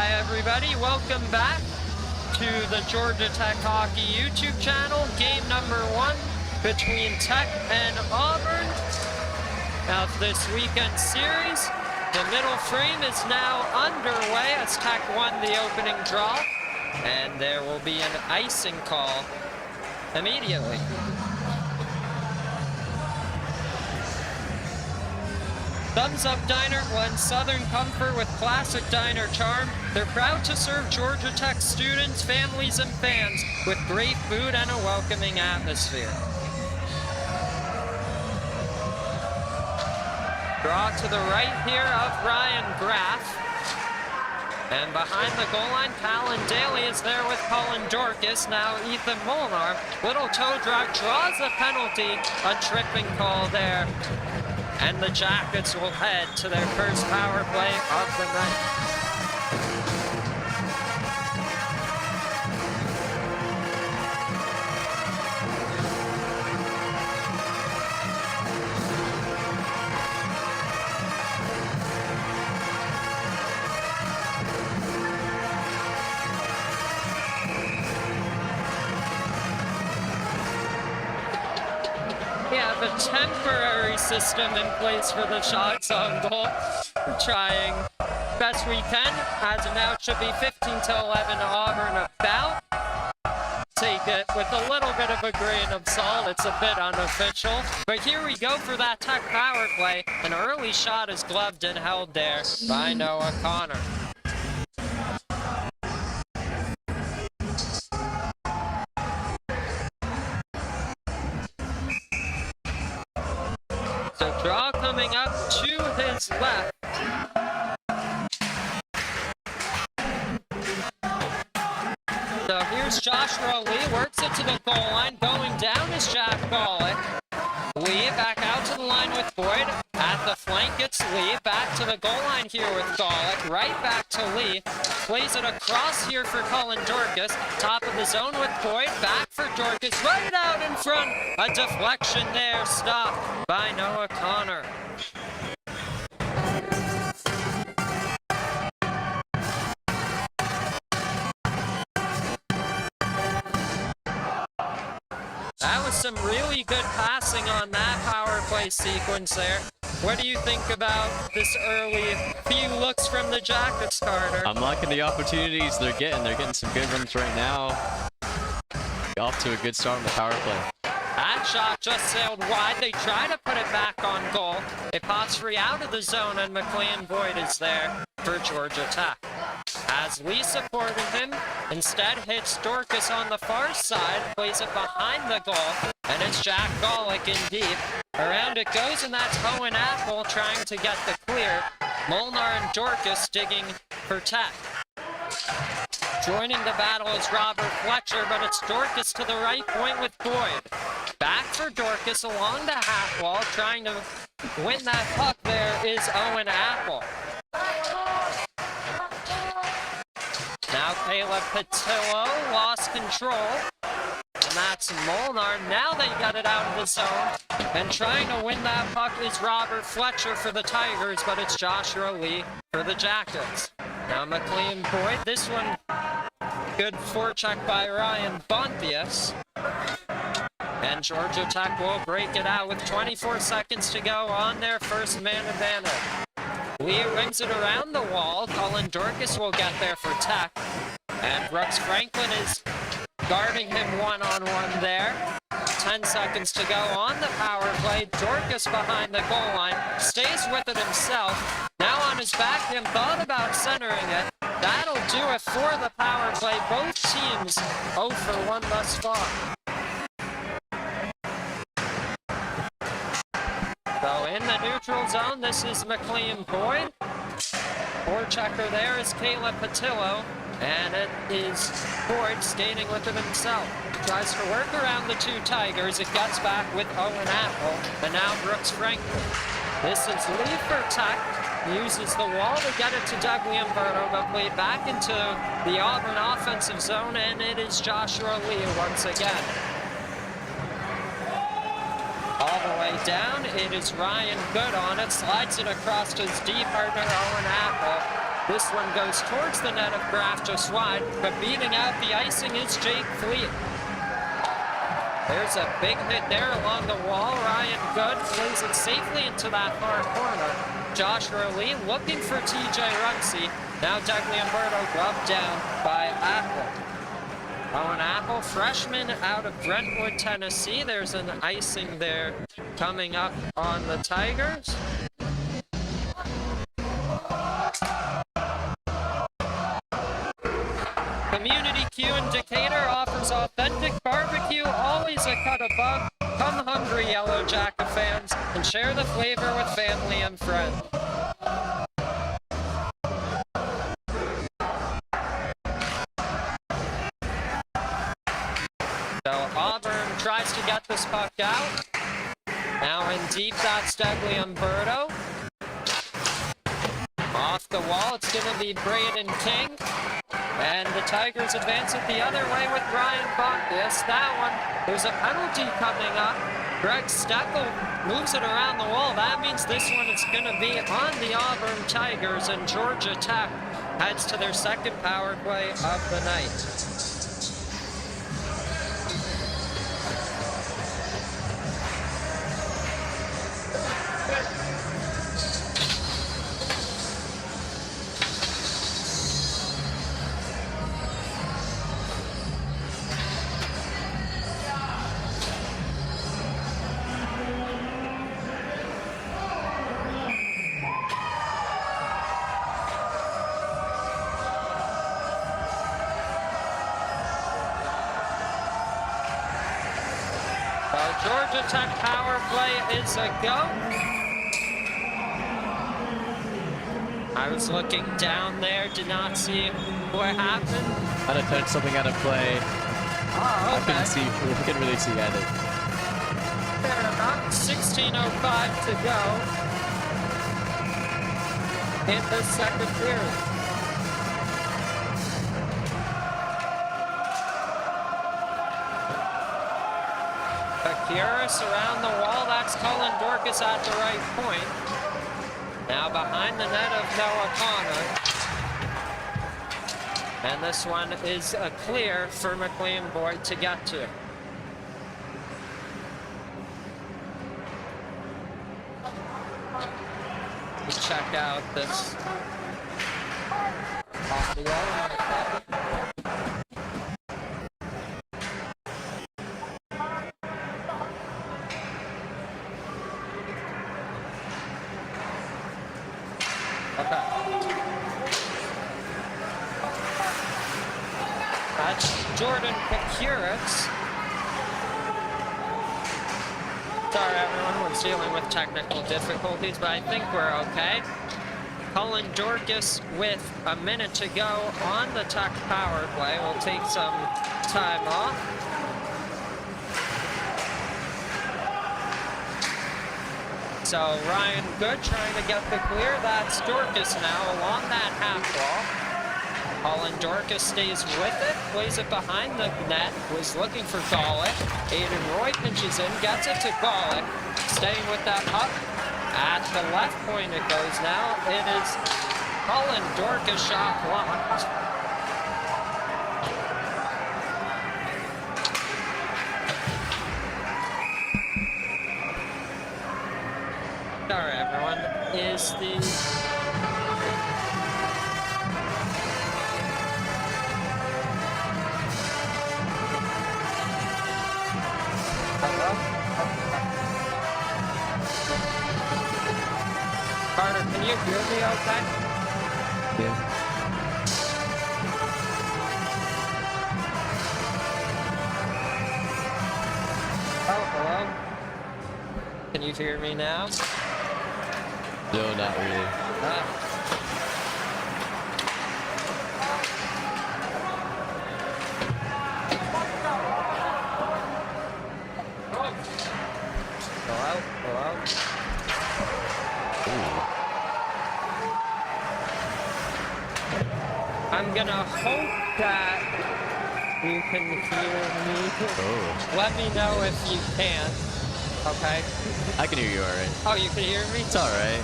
Hi everybody, welcome back to the Georgia Tech Hockey YouTube channel. Game number 1 between Tech and Auburn of this weekend series. The middle frame is now underway as Tech won the opening draw, and there will be an icing call immediately. Thumbs Up Diner blends Southern comfort with classic diner charm. They're proud to serve Georgia Tech students, families, and fans with great food and a welcoming atmosphere. Draw to the right here of Ryan Graff. And behind the goal line, Palin Daly is there with Colin Dorcas. Now Ethan Molnar, little toe drag, draws a penalty, a tripping call there. And the Jackets will head to their first power play of the night. We have a temporary system in place for the shots on goal. We're trying best we can. As of now, it should be 15 to 11 Auburn about. Take it with a little bit of a grain of salt. It's a bit unofficial. But here we go for that Tech power play. An early shot is gloved and held there by Noah Connor. So draw coming up to his left. So here's Joshua Lee, works it to the goal line. Going down is Jack Golick. Lee back out to the line with Boyd. At the flank, it's Lee. Back to the goal line here with Golick. Right back to Lee. Plays it across here for Colin Dorcas. Top of the zone with Boyd. Back for Dorcas. Right out in front. A deflection there. Stopped by Noah Connor. That was some really good passing on that power play sequence there. What do you think about this early few looks from the Jackets, Carter? I'm liking the opportunities they're getting. They're getting some good runs right now. Off to a good start on the power play. That shot just sailed wide. They try to put it back on goal. It pops free out of the zone, and McLean Boyd is there for Georgia Tech. As Lee supported him, instead hits Dorcas on the far side, plays it behind the goal, and it's Jack Golick in deep. Around it goes, and that's Owen Apple trying to get the clear. Molnar and Dorcas digging for Tech. Joining the battle is Robert Fletcher, but it's Dorcas to the right point with Boyd. Back for Dorcas along the half wall, trying to win that puck there is Owen Apple. Now Caleb Patillo lost control, and that's Molnar. Now they got it out of the zone, and trying to win that puck is Robert Fletcher for the Tigers, but it's Joshua Lee for the Jackets. Now McLean Boyd, this one good forecheck by Ryan Bontius. And Georgia Tech will break it out with 24 seconds to go on their first man advantage. Lee rings it around the wall. Colin Dorcas will get there for Tech. And Brooks Franklin is guarding him one-on-one there. 10 seconds to go on the power play. Dorcas behind the goal line. Stays with it himself. Now on his backhand, thought about centering it. That'll do it for the power play. Both teams 0 for 1 thus far. So in the neutral zone, this is McLean Boyd. Forechecker there is Caleb Patillo. And it is Boyd skating with it himself. Tries to work around the two Tigers. It gets back with Owen Apple. And now Brooks Franklin. This is Lee for Tech. Uses the wall to get it to Doug Liamberto, but played back into the Auburn offensive zone. And it is Joshua Lee once again. All the way down, it is Ryan Good on it. Slides it across to his D partner, Owen Apple. This one goes towards the net of Graff, just wide, but beating out the icing is Jake Fleet. There's a big hit there along the wall. Ryan Good plays it safely into that far corner. Joshua Lee looking for TJ Runcie. Now Degliamberto gloved down by Apple. Owen Apple, freshman out of Brentwood, Tennessee. There's an icing there coming up on the Tigers. Community Q in Decatur offers authentic barbecue, always a cut above. Come hungry, Yellow Jacket fans, and share the flavor with family and friends. So Auburn tries to get this puck out. Now in deep, that's Degliamberto. Off the wall, it's going to be Braden King. And the Tigers advance it the other way with Ryan Bonkus. That one, there's a penalty coming up. Greg Steckel moves it around the wall. That means this one is going to be on the Auburn Tigers, and Georgia Tech heads to their second power play of the night. Georgia Tech power play is a go. I was looking down there, did not see what happened. Unattended, something out of play. Oh, okay. We couldn't really see either. Fair enough. 16:05 to go in the second period. Bakiris around the wall, that's Cullen Dorcas at the right point. Now behind the net of Noah Connor. And this one is a clear for McLean Boyd to get to. Let's check out this audio. Jordan Pacuritz. Sorry everyone, we're dealing with technical difficulties, but I think we're okay. Cullen Dorcas with a minute to go on the Tech power play. We'll take some time off. So Ryan Good trying to get the clear. That's Dorcas now along that half wall. Colin Dorcas stays with it, plays it behind the net, was looking for Golick. Aiden Roy pinches in, gets it to Golick, staying with that puck. At the left point it goes now. It is Colin Dorcas shot blocked. Sorry everyone, is the... Carter, can you hear me okay? Yeah. Oh, hello? Can you hear me now? No, not really. Hello? Hello? I'm gonna hope that you can hear me. Oh. Let me know if you can. Okay? I can hear you all right. Oh, you can hear me? It's all right.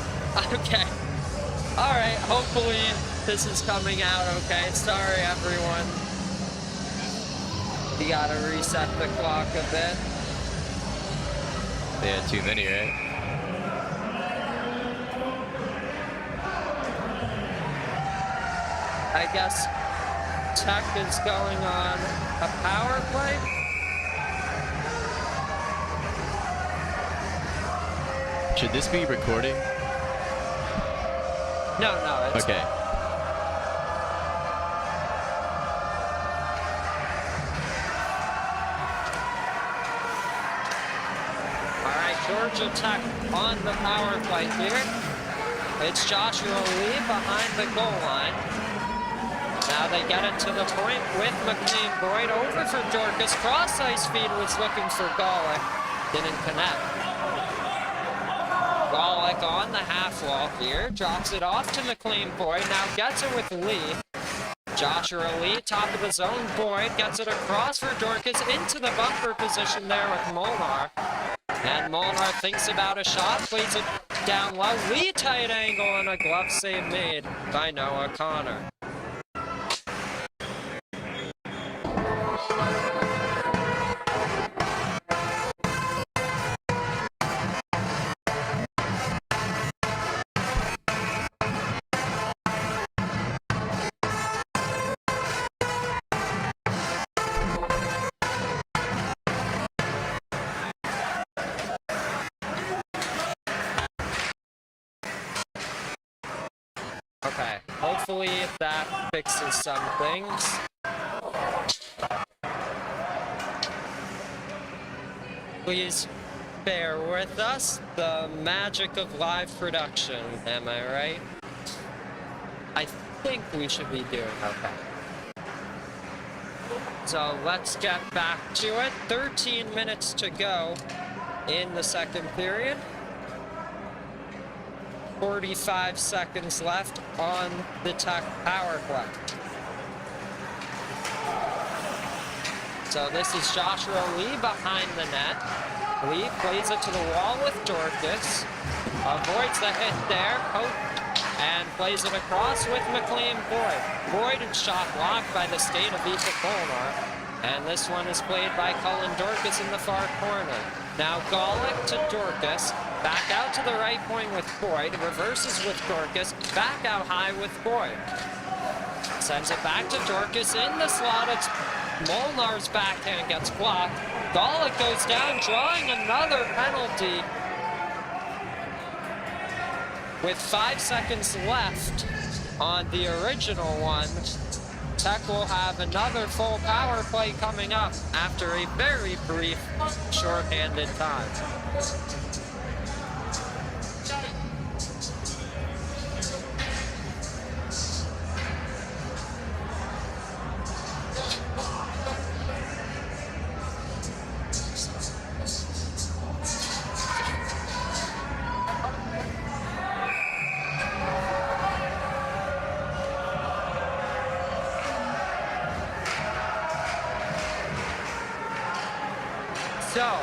Okay. Alright, hopefully this is coming out okay. Sorry, everyone. We gotta reset the clock a bit. They had too many, right? I guess Tech is going on a power play. Should this be recording? No, it's Okay. all right. Georgia Tech on the power play here. It's Joshua Lee behind the goal line. Now they get it to the point with McLean Boyd over for Dorcas. Cross ice feed was looking for Golick. Didn't connect. Golick on the half wall here. Drops it off to McLean Boyd. Now gets it with Lee. Joshua Lee, top of the zone. Boyd gets it across for Dorcas into the bumper position there with Molnar. And Molnar thinks about a shot, plays it down low. Lee tight angle and a glove save made by Noah Connor. Okay, hopefully that fixes some things. Please bear with us. The magic of live production, am I right? I think we should be doing okay. So let's get back to it. 13 minutes to go in the second period. 45 seconds left on the Tech power play. So this is Joshua Lee behind the net. Lee plays it to the wall with Dorcas. Avoids the hit there. And plays it across with McLean Boyd. Boyd is shot blocked by the state of Ethan Molnar. And this one is played by Cullen Dorcas in the far corner. Now Golick to Dorcas. Back out to the right point with Boyd. Reverses with Dorcas. Back out high with Boyd. Sends it back to Dorcas in the slot. It's Molnar's backhand gets blocked. Golick goes down, drawing another penalty. With 5 seconds left on the original one, Tech will have another full power play coming up after a very brief shorthanded time. So,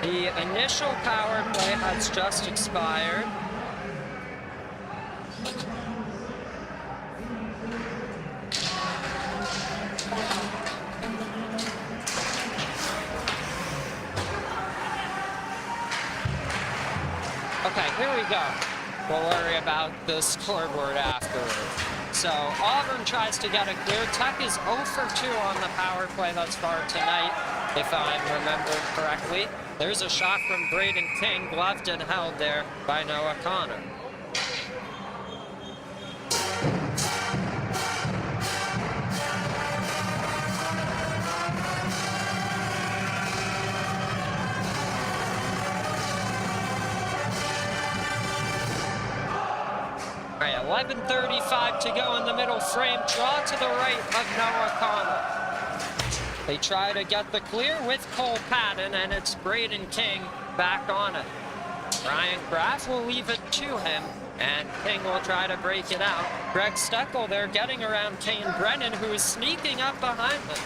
the initial power play has just expired. Okay, here we go. We'll worry about the scoreboard afterwards. So Auburn tries to get it clear. Tech is 0 for 2 on the power play thus far tonight, if I'm remembering correctly. There's a shot from Braden King, gloved and held there by Noah Connor. All right, 11:35 to go in the middle frame. Draw to the right of Noah Connor. They try to get the clear with Cole Patton, and it's Braden King back on it. Ryan Graff will leave it to him, and King will try to break it out. Greg Steckel there getting around Kane Brennan, who is sneaking up behind them.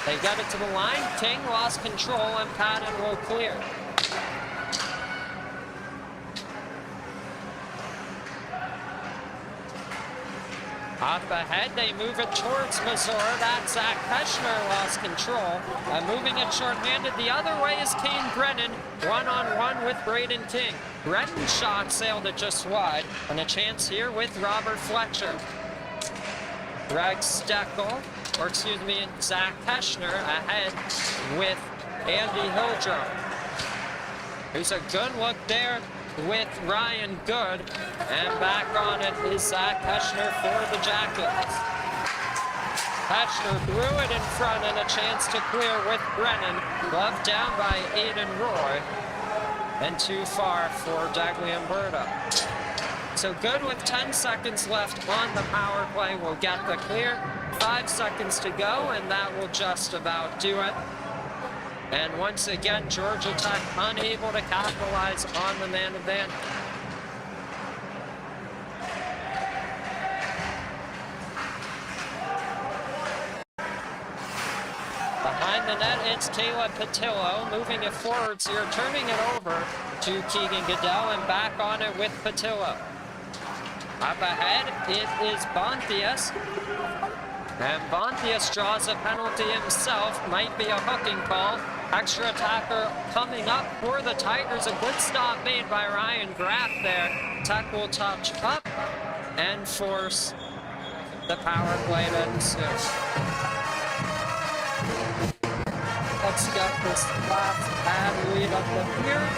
They get it to the line. King lost control, and Patton will clear. Up ahead, they move it towards Mazur. That Zach Peschner lost control. Moving it short-handed the other way is Kane Brennan. One-on-one with Braden King. Brennan shot sailed it just wide. And a chance here with Robert Fletcher. Greg Steckel, or excuse me, Zach Peschner ahead with Andy Hildrum. There's a good look there with Ryan Good, and back on it is Zach Peschner for the Jackets. Peschner threw it in front and a chance to clear with Brennan. Gloved down by Aiden Roy, and too far for Dagliamberto. So Good with 10 seconds left on the power play will get the clear. 5 seconds to go, and that will just about do it. And once again, Georgia Tech unable to capitalize on the man advantage. Behind the net, it's Caleb Patillo moving it forwards here, turning it over to Keegan Goodell, and back on it with Patillo. Up ahead, it is Bontius. And Bontius draws a penalty himself. Might be a hooking call. Extra attacker coming up for the Tigers. A good stop made by Ryan Graff there. Tech will touch up and force the power play to ensue. Let's get this last pad lead up the here.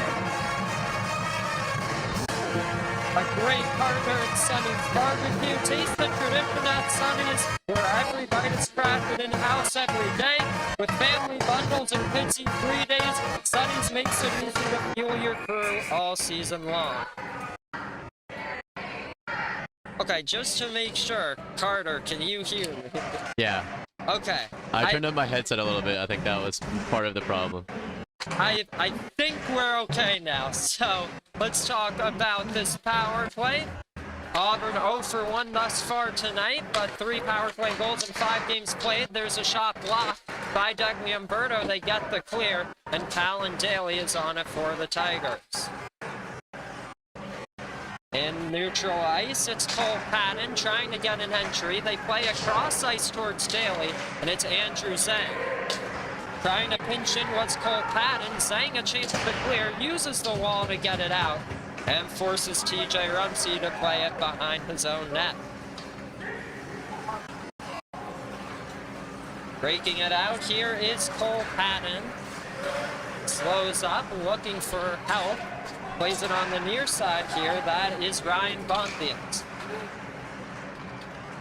A great partner in Sonny's Barbecue. Taste the tradition at Sonny's, where every bite is crafted in-house every day. With family bundles and kids eat 3 days, Sonny's makes it easy to fuel your crew all season long. Okay, just to make sure, Carter, can you hear me? Yeah. Okay. I turned up my headset a little bit. I think that was part of the problem. I think we're okay now, so let's talk about this power play. Auburn 0 for 1 thus far tonight, but 3 power play goals in 5 games played. There's a shot blocked by Dagliamberto. They get the clear, and Callan Daly is on it for the Tigers. In neutral ice, it's Cole Patton trying to get an entry. They play across ice towards Daly, and it's Andrew Zhang. Trying to pinch in was Cole Patton. Zhang a chance to clear, uses the wall to get it out, and forces TJ Rumsey to play it behind his own net. Breaking it out here is Cole Patton. Slows up, looking for help. Plays it on the near side here. That is Ryan Bontius.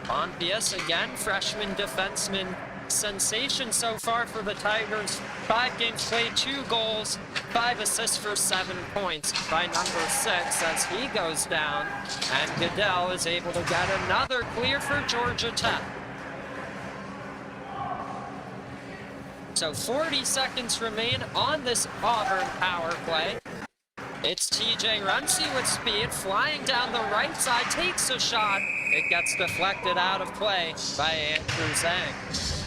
Bontius, again, freshman defenseman sensation so far for the Tigers. 5 games played, 2 goals, 5 assists for 7 points by number 6 as he goes down. And Goodell is able to get another clear for Georgia Tech. So 40 seconds remain on this Auburn power play. It's TJ Rumsey with speed, flying down the right side, takes a shot. It gets deflected out of play by Andrew Zhang.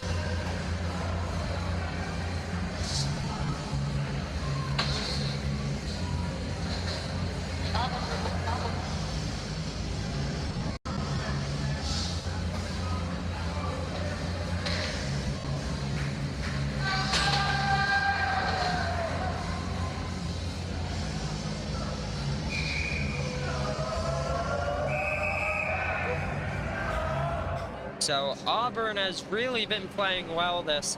So Auburn has really been playing well this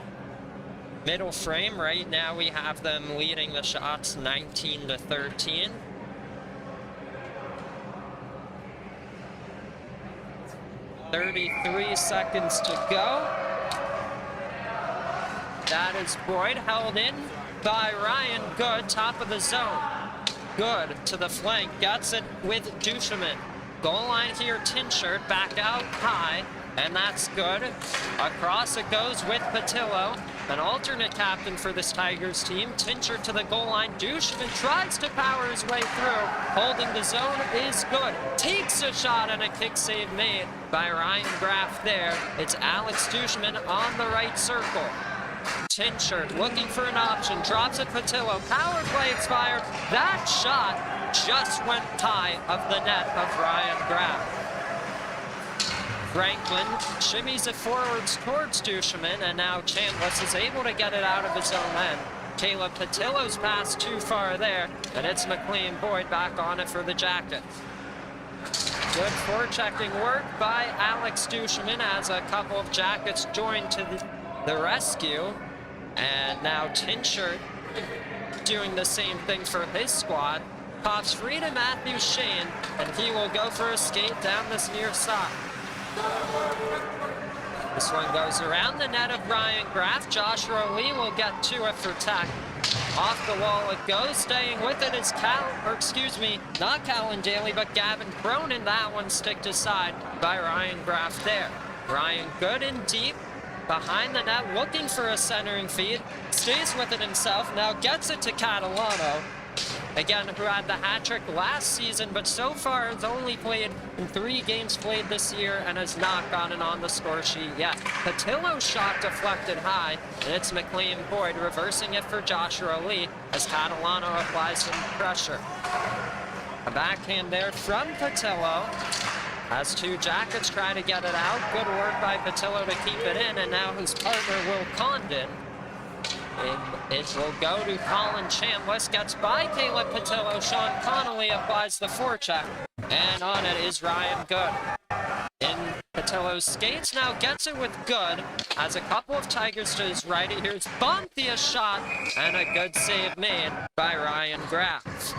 middle frame. Right now we have them leading the shots 19-13. .33 seconds to go. That is Boyd, held in by Ryan Good, top of the zone. Good to the flank, gets it with Duchemin. Goal line here, Tinshirt, back out high. And that's good. Across it goes with Patillo, an alternate captain for this Tigers team. Tinshirt to the goal line. Duchemin tries to power his way through. Holding the zone is good. Takes a shot and a kick save made by Ryan Graff there. It's Alex Duchemin on the right circle. Tinshirt looking for an option. Drops it Patillo. Power play expired. That shot just went high of the net of Ryan Graff. Franklin shimmies it forwards towards Duchemin, and now Chambliss is able to get it out of his own end. Caleb Patillo's pass too far there, and it's McLean Boyd back on it for the Jackets. Good forechecking work by Alex Duchemin as a couple of Jackets join to the rescue. And now Tincher doing the same thing for his squad. Pops free to Matthew Shane, and he will go for a skate down this near side. This one goes around the net of Ryan Graff. Joshua Lee will get to it for Tech. Off the wall it goes. Staying with it is not Callan Daly, but Gavin Cronin. That one sticked aside by Ryan Graff there. Ryan good and deep behind the net, looking for a centering feed. Stays with it himself. Now gets it to Catalano. Again, who had the hat trick last season, but so far has only played in 3 games played this year and has not gotten on the score sheet yet. Patillo's shot deflected high, and it's McLean Boyd reversing it for Joshua Lee as Catalano applies some pressure. A backhand there from Patillo as 2 Jackets try to get it out. Good work by Patillo to keep it in, and now his partner Will Condon. It will go to Colin Chambliss, gets by Caleb Patillo. Sean Connolly applies the forecheck, and on it is Ryan Good. In Patillo's skates, now gets it with Good, has a couple of Tigers to his right. Here's Bonthia's shot, and a good save made by Ryan Graff.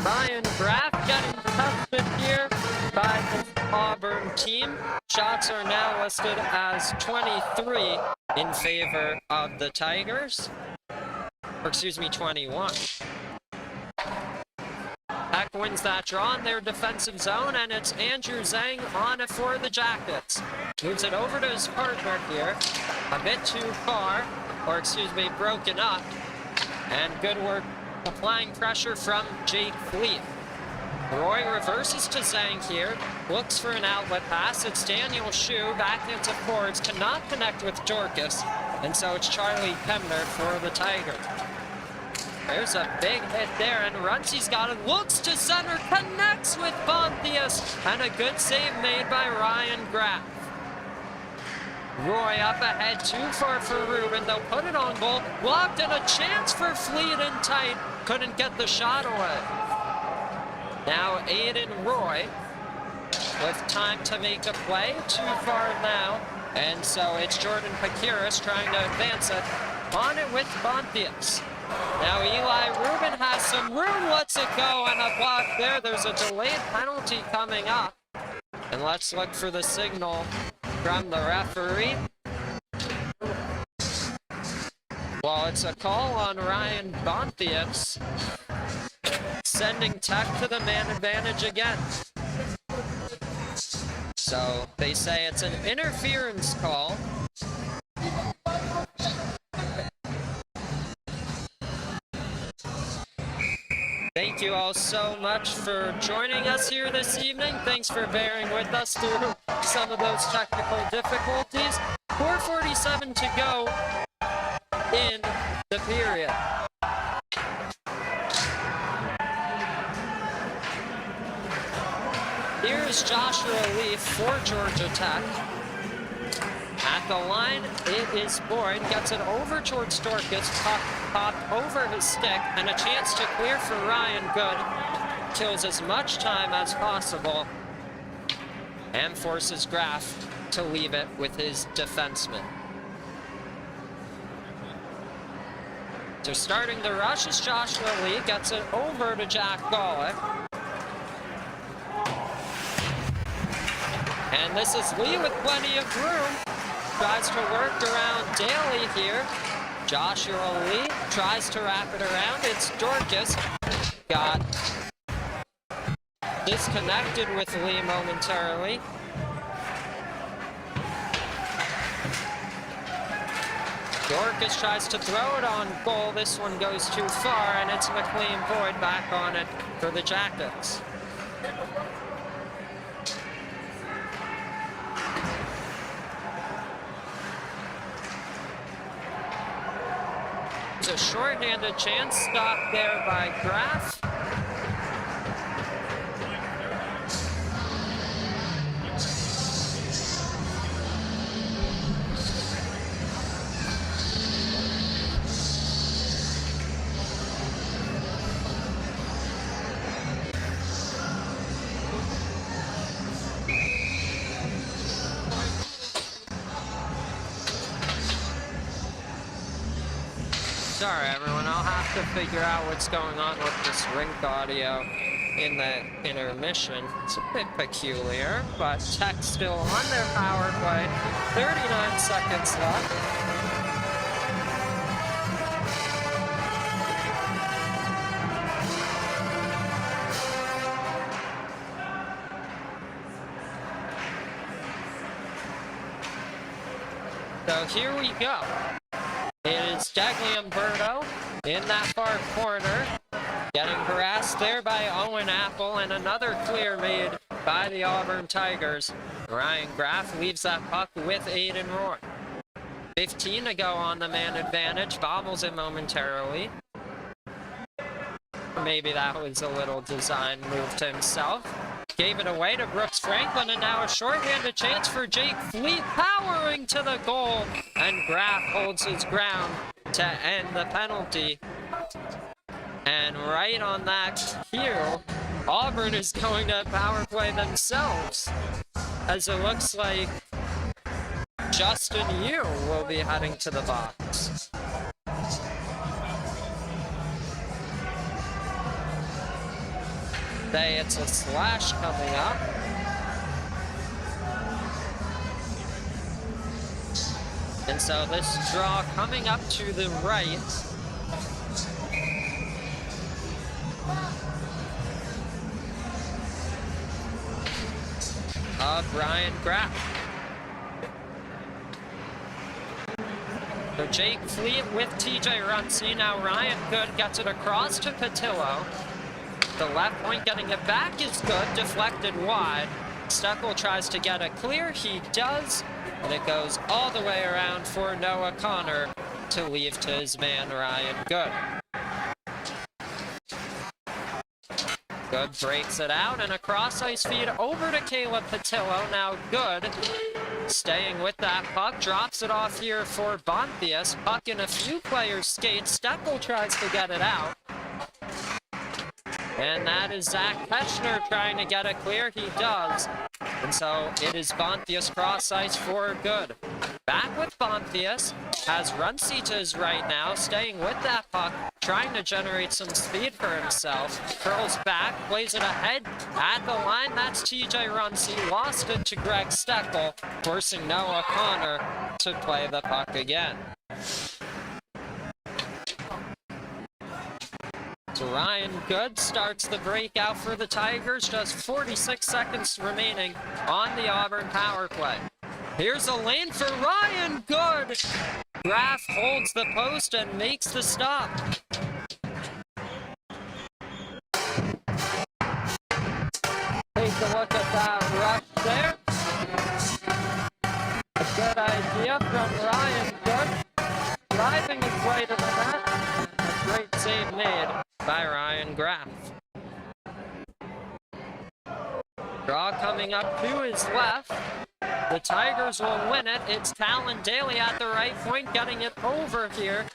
Ryan Graff getting tested here by the Auburn team. Shots are now listed as 23 in favor of the Tigers. Or excuse me, 21. Tech wins that draw in their defensive zone, and it's Andrew Zhang on it for the Jackets. Moves it over to his partner here. A bit too far, or excuse me, broken up. And good work applying pressure from Jake Fleet. Roy reverses to Zhang here, looks for an outlet pass. It's Daniel Shu back into forwards, cannot connect with Dorcas, and so it's Charlie Kemner for the Tigers. There's a big hit there, and Runcie's got it, looks to center, connects with Bonthias, and a good save made by Ryan Graff. Roy up ahead, too far for Rubin. They'll put it on goal. Blocked, and a chance for Fleet and tight. Couldn't get the shot away. Now Aiden Roy with time to make a play. Too far now. And so it's Jordan Pakiris trying to advance it. On it with Bonthias. Now Eli Rubin has some room. Lets it go, and a block there. There's a delayed penalty coming up. And let's look for the signal from the referee. Well, it's a call on Ryan Bonthias, sending Tech to the man advantage again. So they say it's an interference call. Thank you all so much for joining us here this evening. Thanks for bearing with us through some of those technical difficulties. 4:47 to go in the period. Here's Joshua Lee for Georgia Tech. At the line, it is Boyd, gets it over towards Dorcas, popped over his stick, and a chance to clear for Ryan Good. Kills as much time as possible, and forces Graff to leave it with his defenseman. So starting the rush is Joshua Lee, gets it over to Jack Golick. And this is Lee with plenty of room. Tries to work around Daly here. Joshua Lee tries to wrap it around. It's Dorcas. Got disconnected with Lee momentarily. Dorcas tries to throw it on goal. This one goes too far, and it's McLean Boyd back on it for the Jackets. It's a shorthanded chance, stopped there by Graf. Sorry everyone, I'll have to figure out what's going on with this rink audio in the intermission. It's a bit peculiar, but Tech still on their power play. 39 seconds left. So here we go. It is Dagliamberto in that far corner, getting harassed there by Owen Apple, and another clear made by the Auburn Tigers. Ryan Graf leaves that puck with Aiden Roy. 15 to go on the man advantage, bobbles it momentarily. Maybe that was a little design move to himself. Gave it away to Brooks Franklin, and now a shorthanded chance for Jake Fleet, powering to the goal, and Graf holds his ground to end the penalty. And right on that heel, Auburn is going to power play themselves, as it looks like Justin Yu will be heading to the box. It's a slash coming up. And so this draw coming up to the right. Of Ryan Graf. So Jake Fleet with TJ Runcie. Now Ryan Good gets it across to Patillo. The left point getting it back is good, deflected wide. Steckel tries to get it clear, he does, and it goes all the way around for Noah Connor to leave to his man Ryan Good. Good breaks it out, and a cross-ice feed over to Caleb Patillo. Now Good, staying with that puck, drops it off here for Bonthius. Puck in a few players' skates. Steckel tries to get it out. And that is Zach Peschner trying to get it clear. He does. And so it is Bonthius cross ice for Good. Back with Bonthius. Has Runcie to his right now. Staying with that puck. Trying to generate some speed for himself. Curls back. Plays it ahead at the line. That's TJ Runcie. Lost it to Greg Steckel. Forcing Noah Connor to play the puck again. So Ryan Good starts the breakout for the Tigers. Just 46 seconds remaining on the Auburn power play. Here's a lane for Ryan Good. Graf holds the post and makes the stop. Take a look at that rush there. A good idea from Ryan Good. Driving his way to the net. A great save made by Ryan Graf. Draw coming up to his left. The Tigers will win it. It's Talon Daly at the right point, getting it over here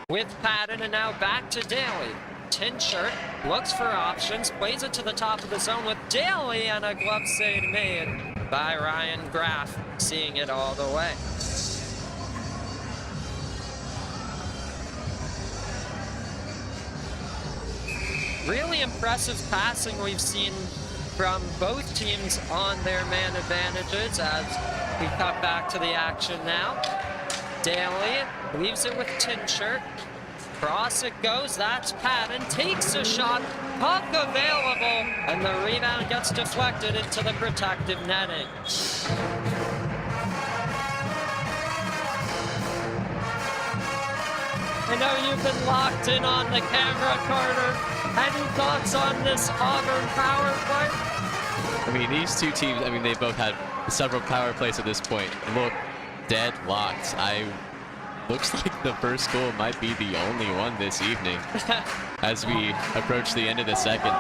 with Patton, and now back to Daly. Tin shirt, looks for options, plays it to the top of the zone with Daly, and a glove save made by Ryan Graf, seeing it all the way. Really impressive passing we've seen from both teams on their man advantages as we cut back to the action now. Daly leaves it with Tin shirt. Cross it goes, that's Patton, takes a shot, puck available, and the rebound gets deflected into the protective netting. I know you've been locked in on the camera, Carter. Any thoughts on this Auburn power play? I mean, these two teams, I mean, they both had several power plays at this point. Look dead locked. Looks like the first goal might be the only one this evening as we approach the end of the second.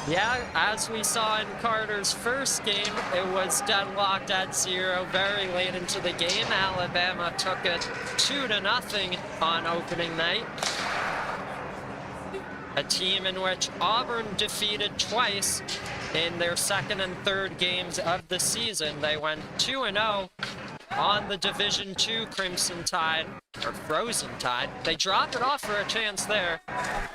Yeah, as we saw in Carter's first game, it was deadlocked at 0 very late into the game. Alabama took it 2-0 on opening night. A team in which Auburn defeated twice in their second and third games of the season. They went 2-0 on the Division II Crimson Tide, or Frozen Tide. They dropped it off for a chance there.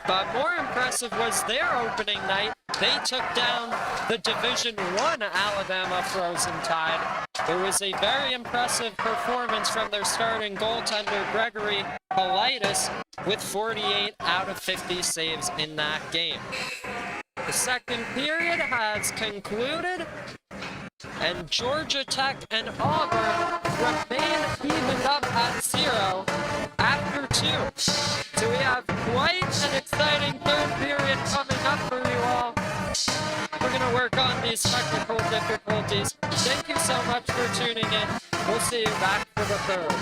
But more impressive was their opening night. They took down the Division I Alabama Frozen Tide. It was a very impressive performance from their starting goaltender, Gregory Politis, with 48 out of 50 saves in that game. The second period has concluded, and Georgia Tech and Auburn remain evened up at 0 after 2. So we have quite an exciting third period coming up for you all. We're going to work on these technical difficulties. Thank you so much for tuning in. We'll see you back for the third.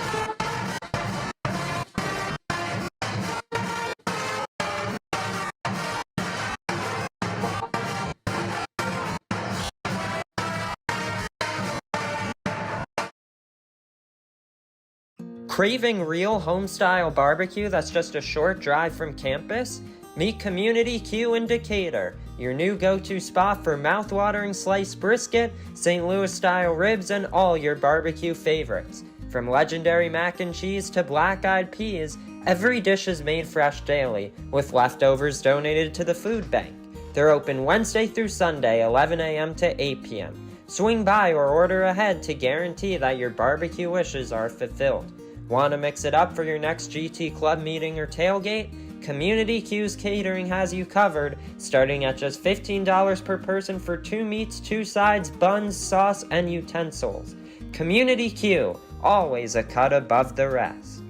Craving real home-style barbecue that's just a short drive from campus? Meet Community Q in Decatur, your new go-to spot for mouth-watering sliced brisket, St. Louis-style ribs, and all your barbecue favorites. From legendary mac and cheese to black-eyed peas, every dish is made fresh daily, with leftovers donated to the food bank. They're open Wednesday through Sunday, 11 a.m. to 8 p.m. Swing by or order ahead to guarantee that your barbecue wishes are fulfilled. Want to mix it up for your next GT Club meeting or tailgate? Community Q's Catering has you covered, starting at just $15 per person for 2 meats, 2 sides, buns, sauce, and utensils. Community Q, always a cut above the rest.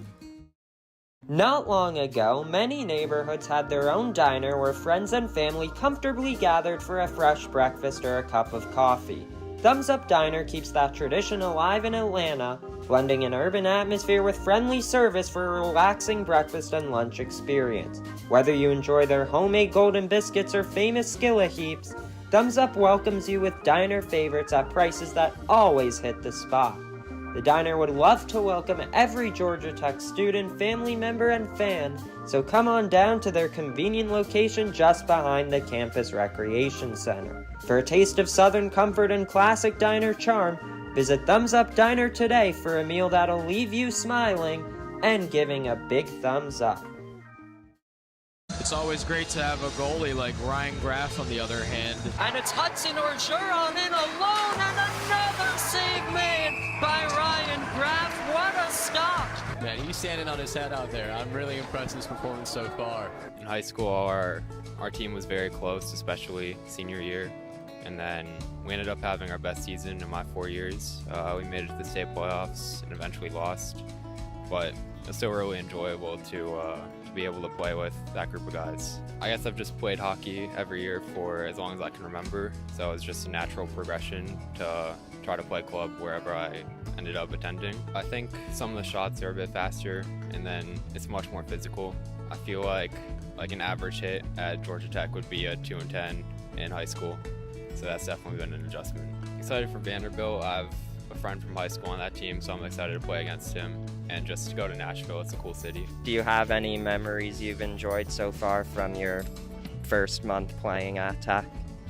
Not long ago, many neighborhoods had their own diner where friends and family comfortably gathered for a fresh breakfast or a cup of coffee. Thumbs Up Diner keeps that tradition alive in Atlanta, blending an urban atmosphere with friendly service for a relaxing breakfast and lunch experience. Whether you enjoy their homemade golden biscuits or famous skillet heaps, Thumbs Up welcomes you with diner favorites at prices that always hit the spot. The diner would love to welcome every Georgia Tech student, family member, and fan, so come on down to their convenient location just behind the campus recreation center. For a taste of Southern comfort and classic diner charm, visit Thumbs Up Diner today for a meal that'll leave you smiling and giving a big thumbs up. It's always great to have a goalie like Ryan Graff on the other hand. And it's Hudson Orgeron in alone, and another save made by Ryan Graff. What a stop! Man, he's standing on his head out there. I'm really impressed with his performance so far. In high school, our team was very close, especially senior year. And then we ended up having our best season in my 4 years. We made it to the state playoffs and eventually lost. But it was still really enjoyable to be able to play with that group of guys. I guess I've just played hockey every year for as long as I can remember. So it's just a natural progression to try to play club wherever I ended up attending. I think some of the shots are a bit faster, and then it's much more physical. I feel like an average hit at Georgia Tech would be a 2 and 10 in high school. So that's definitely been an adjustment. Excited for Vanderbilt. I have a friend from high school on that team, so I'm excited to play against him and just to go to Nashville. It's a cool city. Do you have any memories you've enjoyed so far from your first month playing at Tech?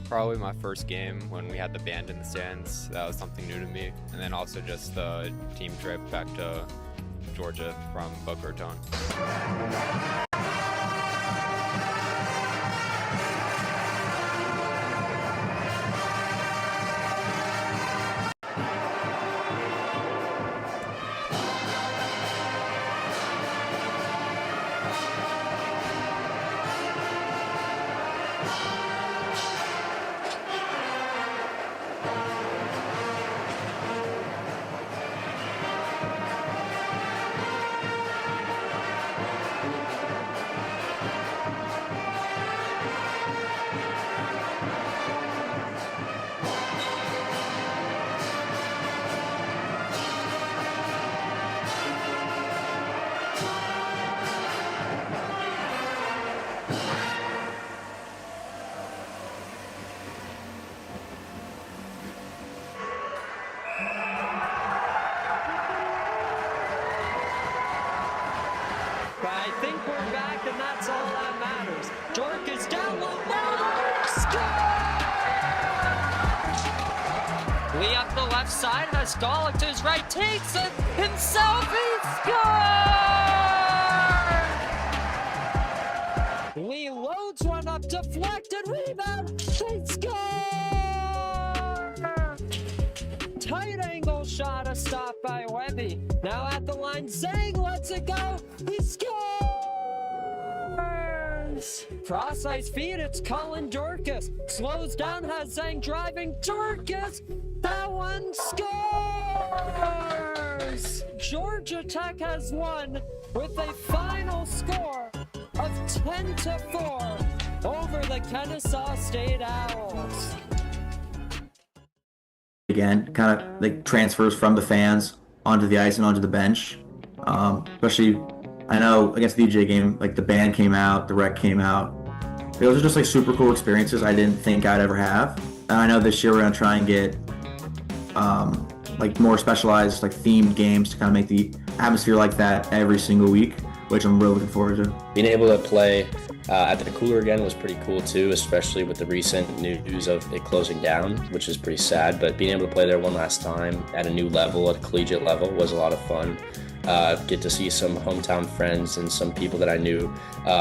Probably my first game when we had the band in the stands. That was something new to me. And then also just the team trip back to Georgia from Boca Raton. think we're back, and that's all that matters. Dork is down low. Score! Lee up the left side has Golick to his right, takes it himself. He scores! Lee loads one up, deflected, rebound, they score! Tight angle shot, a stop by Webby. Now at the line, Zhang lets it go. He scores! Cross ice feed, it's Colin Dorcas. Slows down, has Zhang driving. Dorcas, that one scores! Georgia Tech has won with a final score of 10-4 over the Kennesaw State Owls. Again, kind of like transfers from the fans onto the ice and onto the bench. Especially, I know against the DJ game, like the band came out, the rec came out. Those are just like super cool experiences I didn't think I'd ever have. And I know this year we're gonna try and get like more specialized, like themed games to kind of make the atmosphere like that every single week, which I'm really looking forward to. Being able to play at the Cooler again was pretty cool too, especially with the recent news of it closing down, which is pretty sad. But being able to play there one last time at a new level, at a collegiate level, was a lot of fun. Get to see some hometown friends and some people that I knew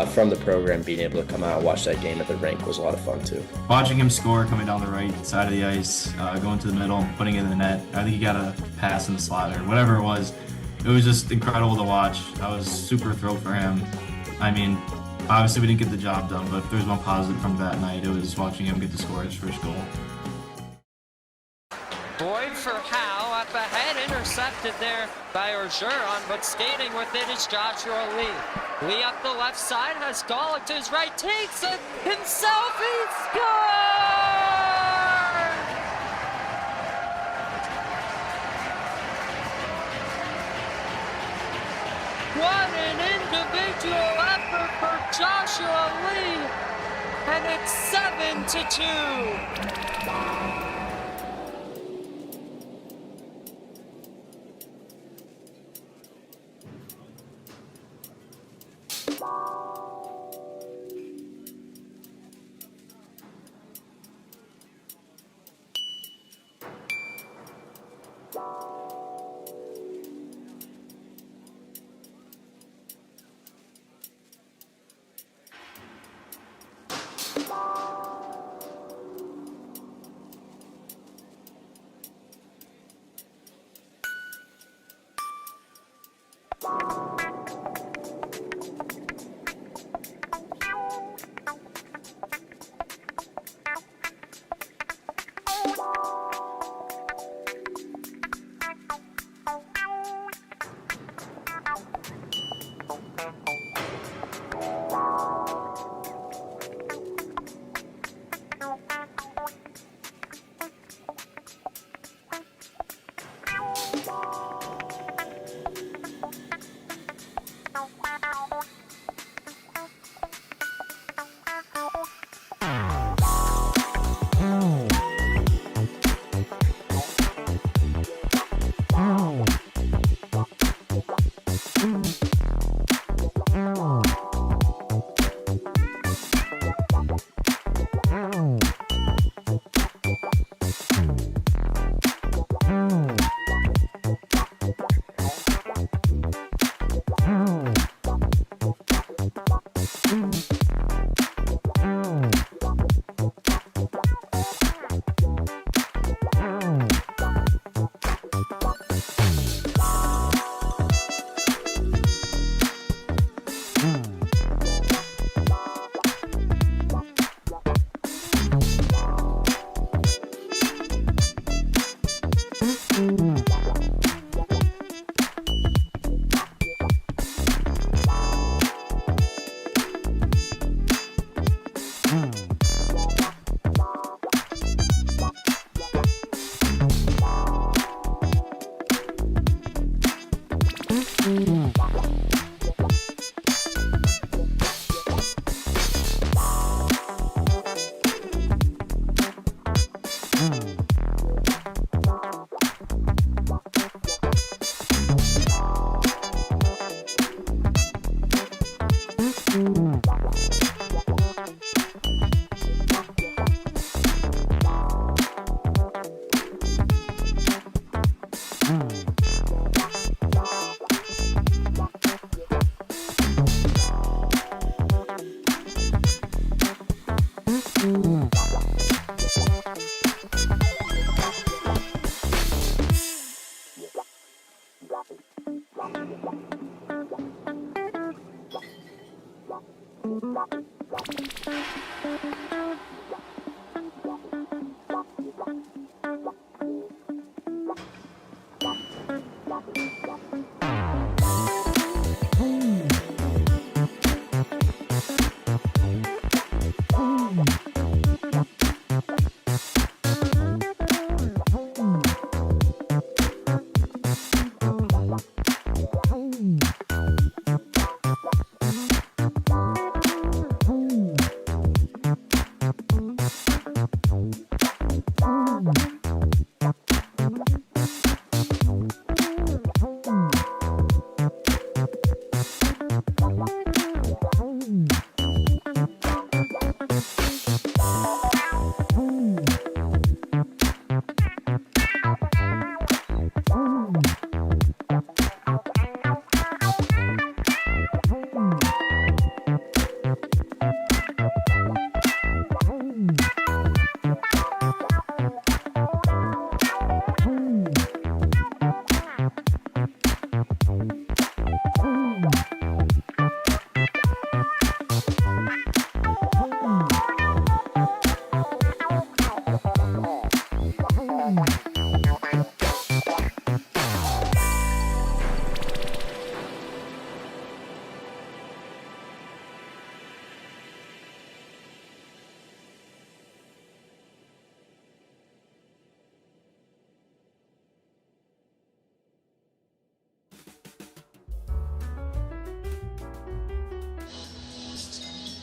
from the program. Being able to come out and watch that game at the rink was a lot of fun too. Watching him score coming down the right side of the ice, going to the middle, putting it in the net. I think he got a pass in the slot or whatever it was. It was just incredible to watch. I was super thrilled for him. I mean, obviously we didn't get the job done, but if there's one positive from that night, it was watching him get to score his first goal. Boyd for Howe, up ahead, intercepted there by Orgeron, but skating with it is Joshua Lee. Lee up the left side has Golick to his right, takes it himself, he scores! What an individual effort for Joshua Lee, and it's 7-2.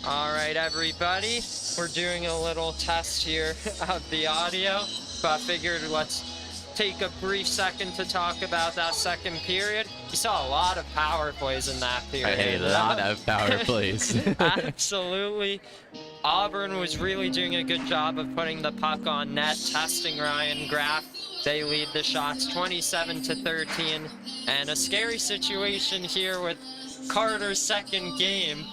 All right, everybody, we're doing a little test here of the audio, but I figured let's take a brief second to talk about that second period. You saw a lot of power plays in that period. A lot of power plays. Absolutely. Auburn was really doing a good job of putting the puck on net, testing Ryan Graff. They lead the shots 27-13, and a scary situation here with Carter's second game.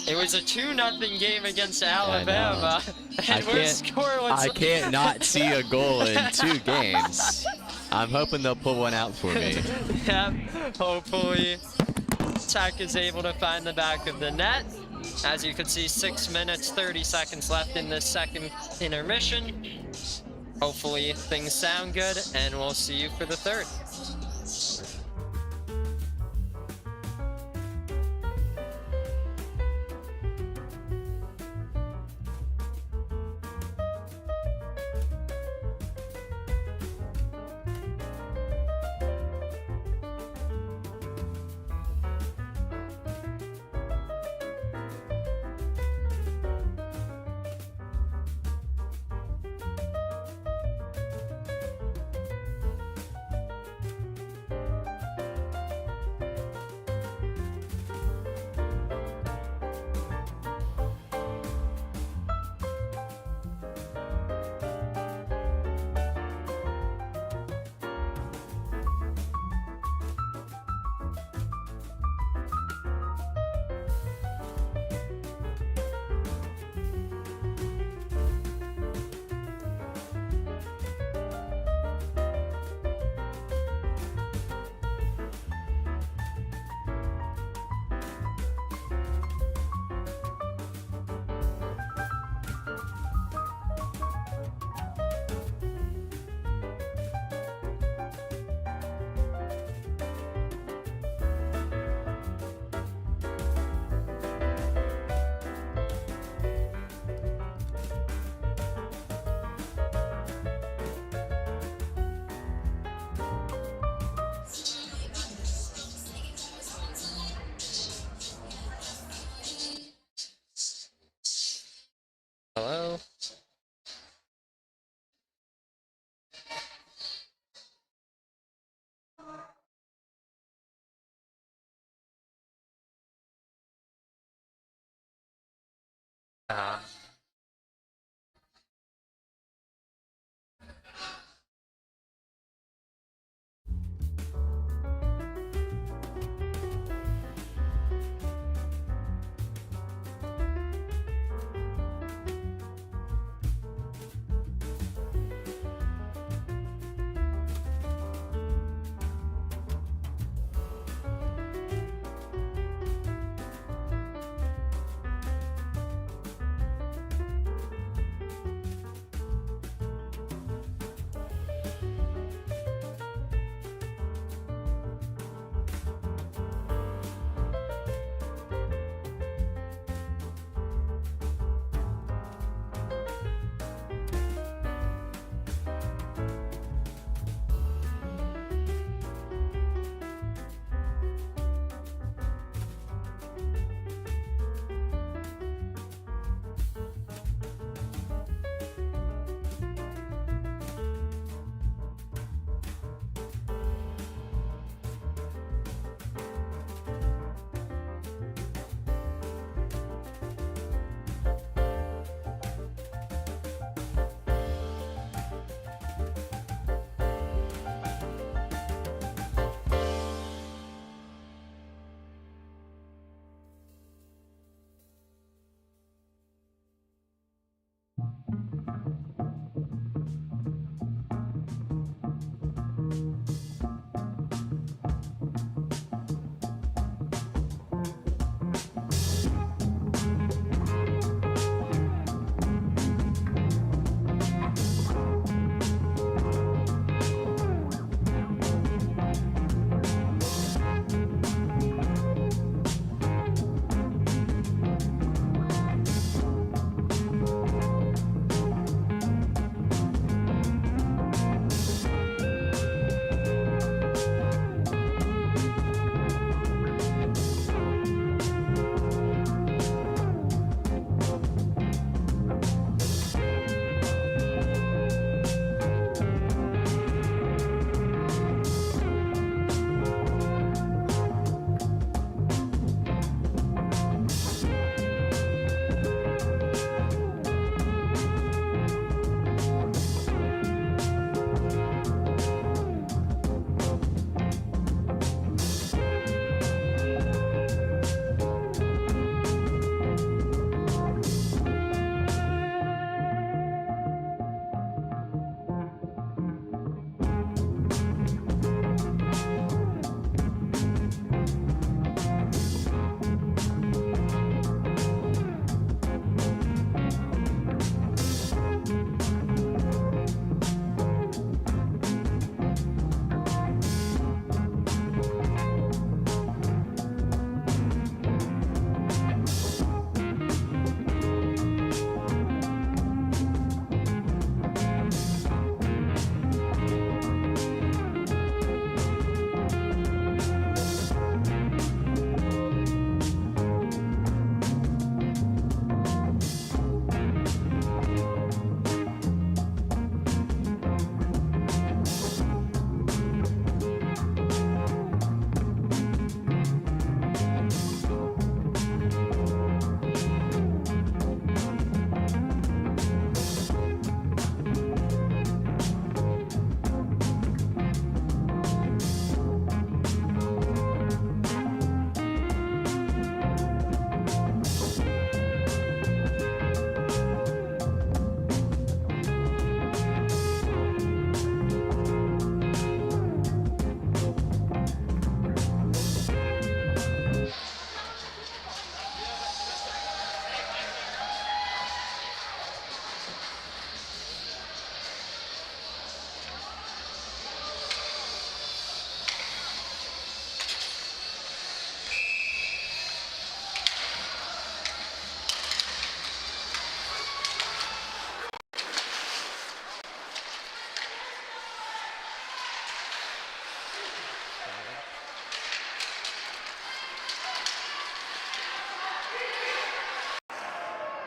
It was a 2-0 game against Alabama, and we're scoreless. I can't not see a goal in 2 games. I'm hoping they'll pull one out for me. Yep, hopefully Tech is able to find the back of the net. As you can see, 6 minutes, 30 seconds left in this second intermission. Hopefully things sound good, and we'll see you for the third.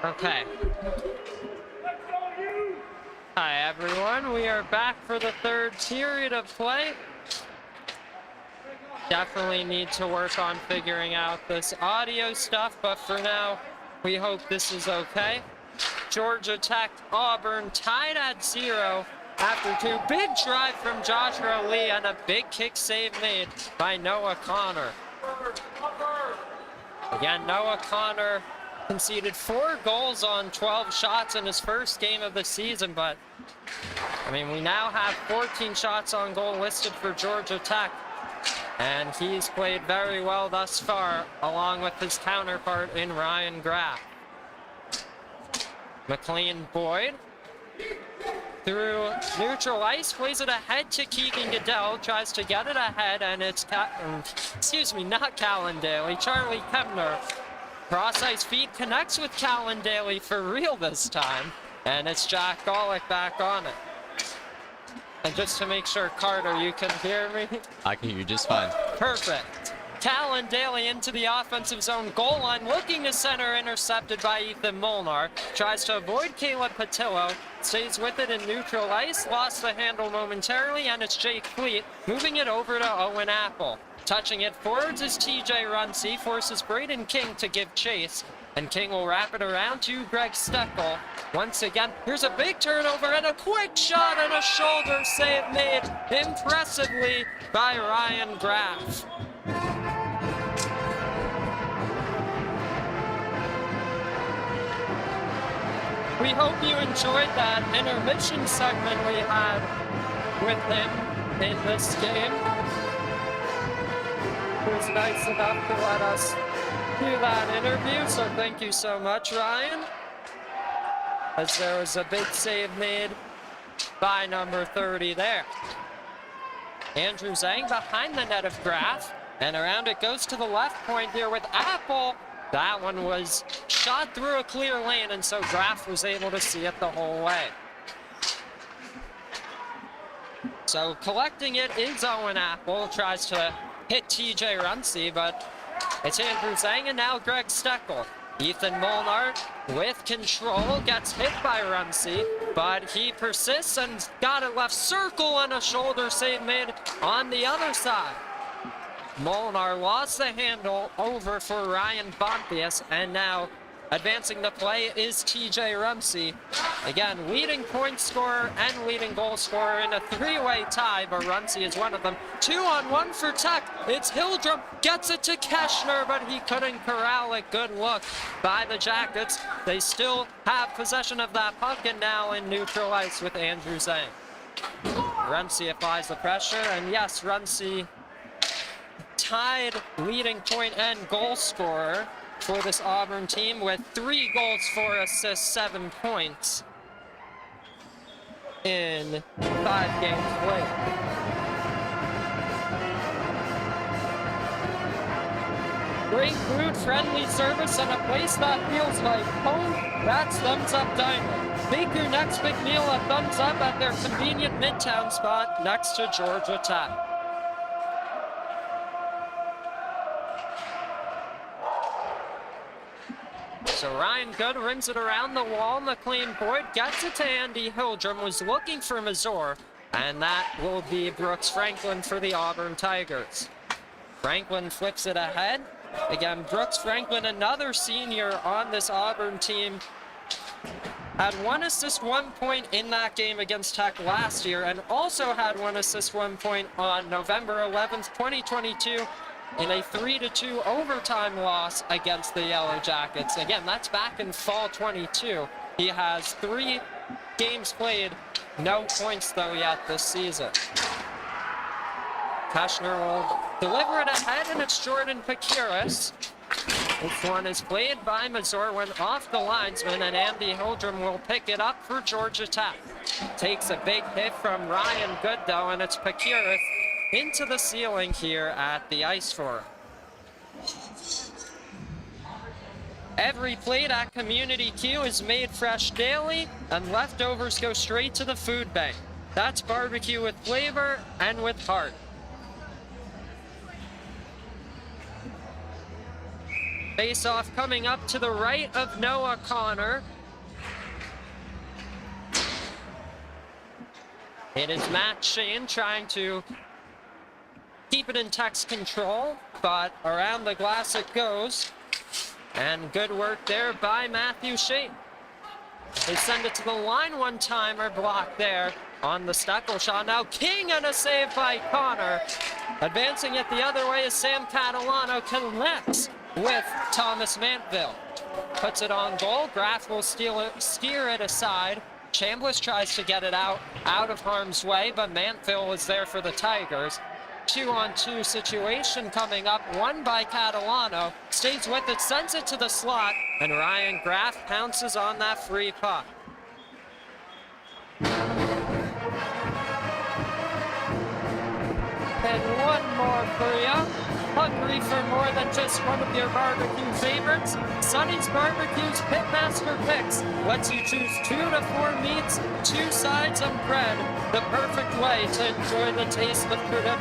Okay. Hi everyone, we are back for the third period of play. Definitely need to work on figuring out this audio stuff, but for now, we hope this is okay. Georgia Tech, Auburn tied at 0 after 2. Big drive from Joshua Lee and a big kick save made by Noah Connor. Again, Noah Connor conceded 4 goals on 12 shots in his first game of the season, but I mean, we now have 14 shots on goal listed for Georgia Tech, and he's played very well thus far, along with his counterpart in Ryan Graff. McLean Boyd through neutral ice, plays it ahead to Keegan Goodell, tries to get it ahead, and it's not Callan Daly, Charlie Kemner. Cross ice feed connects with Callan Daly for real this time, and it's Jack Golick back on it. And just to make sure, Carter, you can hear me? I can hear you just fine. Perfect. Callan Daly into the offensive zone goal line, looking to center, intercepted by Ethan Molnar. Tries to avoid Caleb Patillo, stays with it in neutral ice, lost the handle momentarily, and it's Jake Fleet moving it over to Owen Apple. Touching it forwards is TJ Runcie, forces Braden King to give chase, and King will wrap it around to Greg Steckel. Once again, here's a big turnover and a quick shot and a shoulder save made impressively by Ryan Graff. We hope you enjoyed that intermission segment we had with him in this game. He was nice enough to let us do that interview, so thank you so much, Ryan. As there was a big save made by number 30 there. Andrew Zhang behind the net of Graff, and around it goes to the left point here with Apple. That one was shot through a clear lane, and so Graff was able to see it the whole way. So collecting it is Owen Apple, tries to hit TJ Runcie, but it's Andrew Zhang and now Greg Steckel. Ethan Molnar with control, gets hit by Runcie, but he persists and got it left circle and a shoulder save made on the other side. Molnar lost the handle over for Ryan Bontius, and now advancing the play is TJ Runcie. Again, leading point scorer and leading goal scorer in a 3-way tie, but Runcie is one of them. 2-on-1 for Tech. It's Hildrum, gets it to Keschner, but he couldn't corral it. Good look by the Jackets. They still have possession of that puck, and now in neutral ice with Andrew Zhang. Runcie applies the pressure, and yes, Runcie tied leading point and goal scorer for this Auburn team with 3 goals, 4 assists, 7 points in 5 games played. Great food, friendly service, and a place that feels like home. That's Thumbs Up Diner. Make your next big meal a thumbs up at their convenient Midtown spot next to Georgia Tech. So Ryan Good rims it around the wall. McLean Boyd gets it to Andy Hildrum, was looking for Mazur, and that will be Brooks Franklin for the Auburn Tigers. Franklin flips it ahead. Again, Brooks Franklin, another senior on this Auburn team, had 1 assist, 1 point in that game against Tech last year, and also had 1 assist, 1 point on November 11th, 2022, in a 3-2 overtime loss against the Yellow Jackets. Again, that's back in fall 22. He has 3 games played, no points though yet this season. Keschner will deliver it ahead, and it's Jordan Pakiris. This one is played by Mazur, went off the linesman, and Andy Hildrum will pick it up for Georgia Tech. Takes a big hit from Ryan Good though, and it's Pakiris into the ceiling here at the Ice Forum. Every plate at Community Q is made fresh daily, and leftovers go straight to the food bank. That's barbecue with flavor and with heart. Face-off coming up to the right of Noah Connor. It is Matt Shane trying to keep it in Tech's control, but around the glass it goes. And good work there by Matthew Shane. They send it to the line one-timer, block there on the Steckel shot. Now King and a save by Connor. Advancing it the other way is Sam Catalano, connects with Thomas Mantville. Puts it on goal. Graff will steer it aside. Chambliss tries to get it out of harm's way, but Mantville is there for the Tigers. 2-on-2 situation coming up, won by Catalano, stays with it, sends it to the slot, and Ryan Graff pounces on that free puck. And one more for you. Hungry for more than just one of your barbecue favorites? Sonny's Barbecue's Pitmaster Picks lets you choose 2 to 4 meats, 2 sides of bread. The perfect way to enjoy the taste of tradition.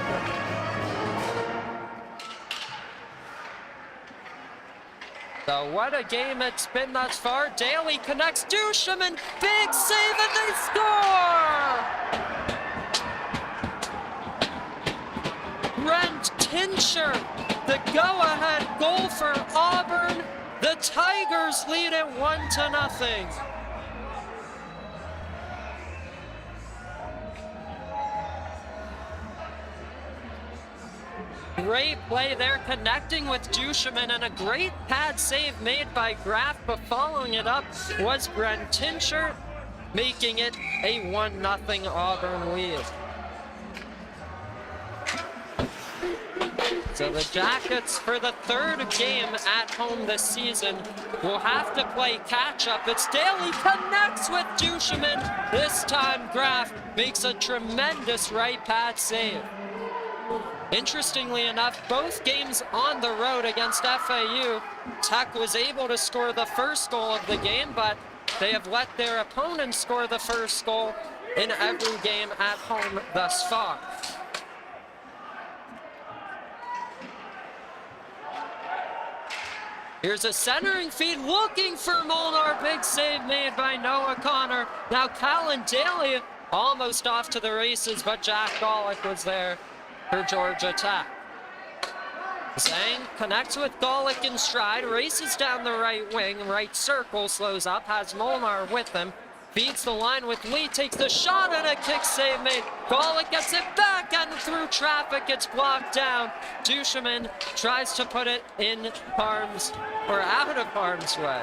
So what a game it's been thus far. Daly connects, Duchemin, big save, and they score! Brent Tincher, the go-ahead goal for Auburn. The Tigers lead it 1-0. Great play there, connecting with Duchemin, and a great pad save made by Graff, but following it up was Brent Tincher, making it a 1-0 Auburn lead. So the Jackets, for the 3rd game at home this season, will have to play catch-up. It's Daly connects with Duchemin. This time Graff makes a tremendous right pad save. Interestingly enough, both games on the road against FAU, Tech was able to score the first goal of the game, but they have let their opponents score the first goal in every game at home thus far. Here's a centering feed, looking for Molnar. Big save made by Noah Connor. Now Callan Daly almost off to the races, but Jack Golick was there for Georgia Tech. Zhang connects with Golick in stride, races down the right wing, right circle, slows up, has Molnar with him. Feeds the line with Lee, takes the shot, and a kick save made. Golick gets it back, and through traffic, it's blocked down. Duchemin tries to put it in harm's, or out of harm's way.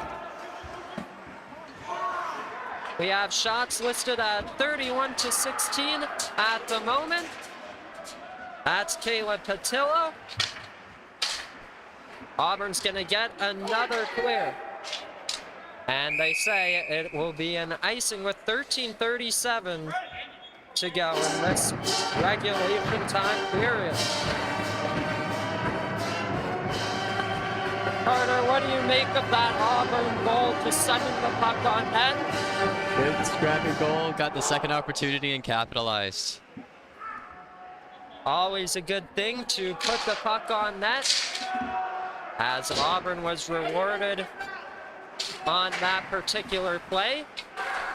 We have shots listed at 31-16 at the moment. That's Caleb Patillo. Auburn's gonna get another clear. And they say it will be an icing with 13:37 to go in this regulation time period. Carter, what do you make of that Auburn goal to sending the puck on net? Good scrappy goal, got the second opportunity and capitalized. Always a good thing to put the puck on net, as Auburn was rewarded on that particular play.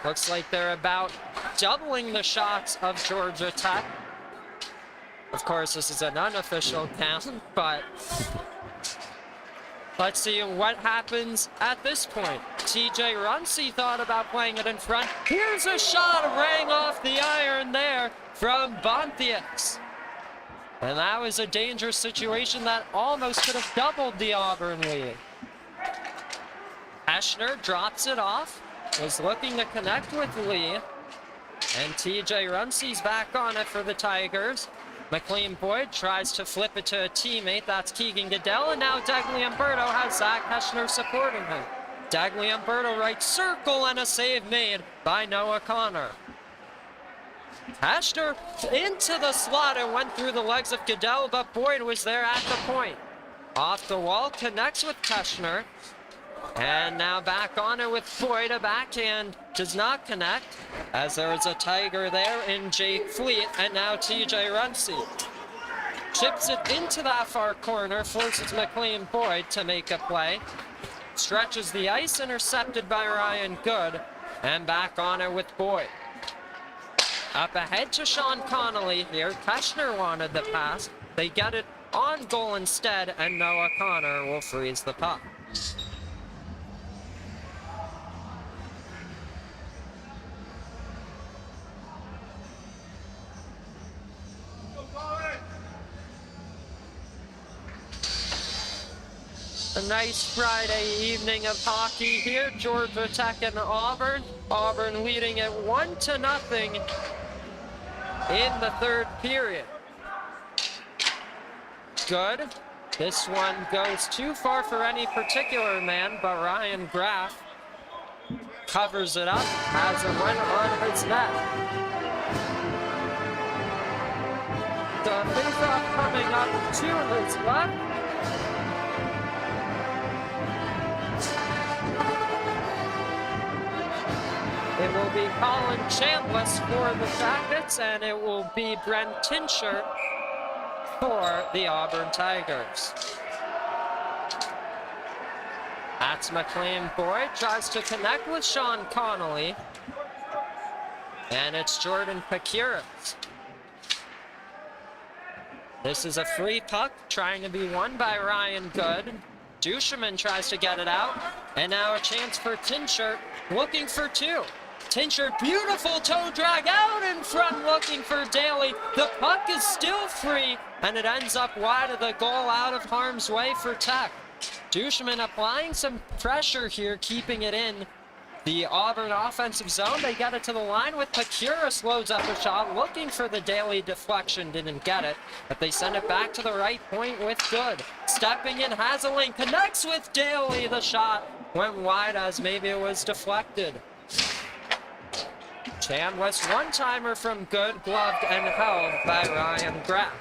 Looks like they're about doubling the shots of Georgia Tech. Of course, this is an unofficial count, but let's see what happens at this point. TJ Runcie thought about playing it in front. Here's a shot, rang off the iron there from Bontius. And that was a dangerous situation that almost could have doubled the Auburn lead. Eschner drops it off, was looking to connect with Lee, and TJ Runcie's back on it for the Tigers. McLean Boyd tries to flip it to a teammate, that's Keegan Goodell, and now Dagliamberto has Zach Eschner supporting him. Dagliamberto right circle, and a save made by Noah Connor. Eschner into the slot and went through the legs of Goodell, but Boyd was there at the point. Off the wall, connects with Eschner. And now back on it with Boyd, a backhand does not connect, as there is a Tiger there in Jake Fleet, and now TJ Runcie chips it into that far corner, forces McLean Boyd to make a play. Stretches the ice, intercepted by Ryan Good, and back on it with Boyd. Up ahead to Sean Connolly here. Keshner wanted the pass. They get it on goal instead, and Noah Connor will freeze the puck. A nice Friday evening of hockey here. Georgia Tech and Auburn. Auburn leading it 1-0 in the third period. Good. This one goes too far for any particular man, but Ryan Graff covers it up, has it went on his net. The face-off coming up to his left. It will be Colin Chambliss for the Jackets, and it will be Brent Tincher for the Auburn Tigers. That's McLean Boyd, tries to connect with Sean Connolly, and it's Jordan Pakiris. This is a free puck, trying to be won by Ryan Good. Duchemin tries to get it out, and now a chance for Tincher, looking for two. Tincher, beautiful toe drag out in front, looking for Daly. The puck is still free, and it ends up wide of the goal, out of harm's way for Tech. Duchemin applying some pressure here, keeping it in the Auburn offensive zone. They get it to the line with Pakiris, loads up a shot, looking for the Daly deflection, didn't get it, but they send it back to the right point with Good. Stepping in, Hazeling connects with Daly. The shot went wide as maybe it was deflected. Chambliss, one-timer from Good, gloved and held by Ryan Graff.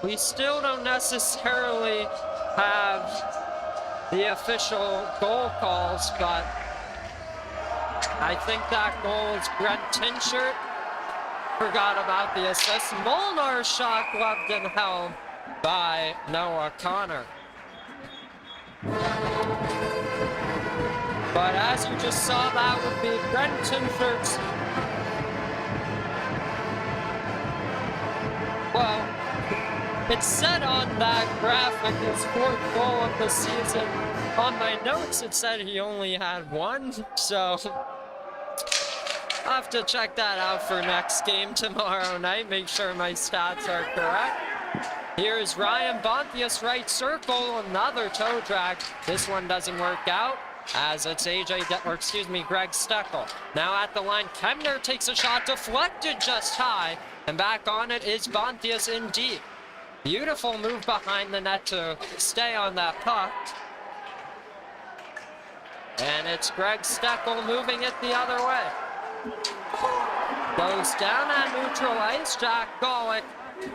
We still don't necessarily have the official goal calls, but I think that goal is Brent Tincher. Forgot about the assist. Molnar's shot gloved and held by Noah Connor. But as you just saw, that would be Brent Tincher's, well, it said on that graphic his fourth goal of the season. On my notes, it said he only had one, so I'll have to check that out for next game tomorrow night, make sure my stats are correct. Here's Ryan Bontius, right circle, another toe drag. This one doesn't work out, as it's Greg Steckel. Now at the line, Kemner takes a shot, deflected just high, and back on it is Bontius in deep. Beautiful move behind the net to stay on that puck. And it's Greg Steckel moving it the other way. Goes down at neutral ice. Jack Golick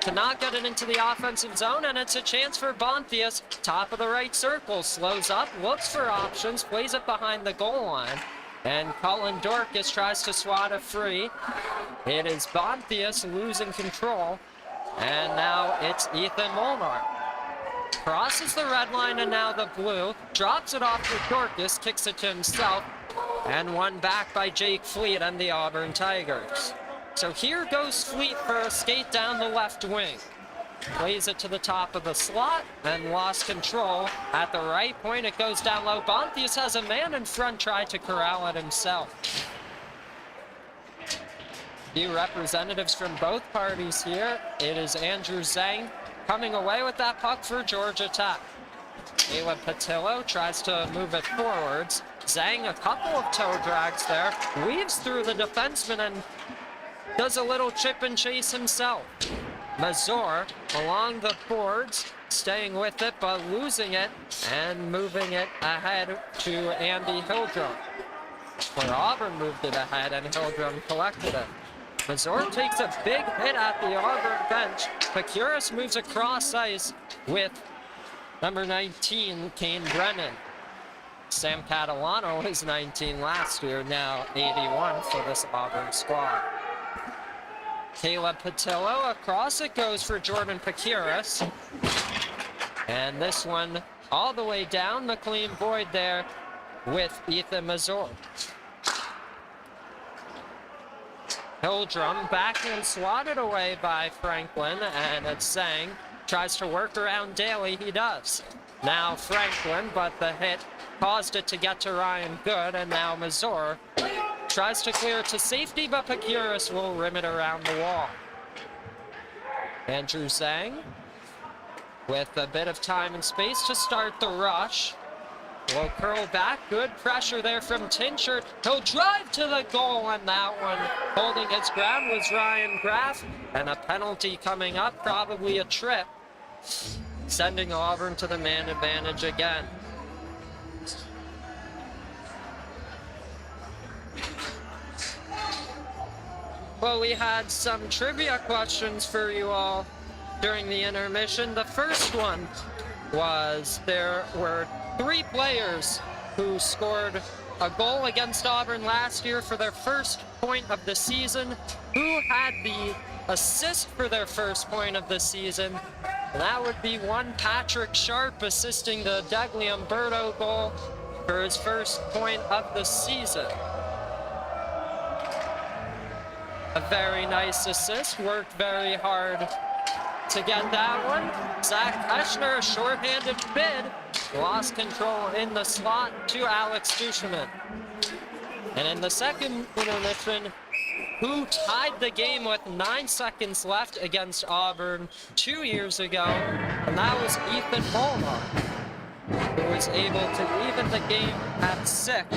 cannot get it into the offensive zone, and it's a chance for Bontius. Top of the right circle, slows up, looks for options, plays it behind the goal line. And Colin Dorcas tries to swat it free. It is Bontius losing control. And now it's Ethan Molnar. Crosses the red line and now the blue. Drops it off to Dorcas, kicks it to himself. And won back by Jake Fleet and the Auburn Tigers. So here goes Fleet for a skate down the left wing. Plays it to the top of the slot and lost control. At the right point, it goes down low. Bontius has a man in front, tried to corral it himself. Few representatives from both parties here. It is Andrew Zhang coming away with that puck for Georgia Tech. Caleb Patillo tries to move it forwards. Zhang, a couple of toe drags there, weaves through the defenseman and does a little chip and chase himself. Mazur along the boards, staying with it but losing it and moving it ahead to Andy Hildrum. where Auburn moved it ahead and Hildrum collected it. Mazur takes a big hit at the Auburn bench. Pacuris moves across ice with number 19, Kane Brennan. Sam Catalano was 19 last year, now 81 for this Auburn squad. Caleb Patillo, across it goes for Jordan Pacuris. And this one all the way down, McLean Boyd there with Ethan Mazur. Hildrum backhand swatted away by Franklin, and it's Sang tries to work around Daly. He does. Now Franklin, but the hit caused it to get to Ryan Good, and now Mazur tries to clear it to safety, but Pacuris will rim it around the wall. Andrew Zhang with a bit of time and space to start the rush. Will curl back, good pressure there from Tinchert. He'll drive to the goal, and that one holding his ground was Ryan Graff, and a penalty coming up, probably a trip, sending Auburn to the man advantage again. Well, we had some trivia questions for you all during the intermission. The first one was there were 3 players who scored a goal against Auburn last year for their first point of the season. Who had the assist for their first point of the season? And that would be one Patrick Sharp assisting the Degli Umberto goal for his first point of the season. A very nice assist, worked very hard to get that one. Zach Eschner, a shorthanded bid, lost control in the slot to Alex Duchemin. And in the second intermission, who tied the game with 9 seconds left against Auburn 2 years ago, and that was Ethan Molnar, who was able to even the game at 6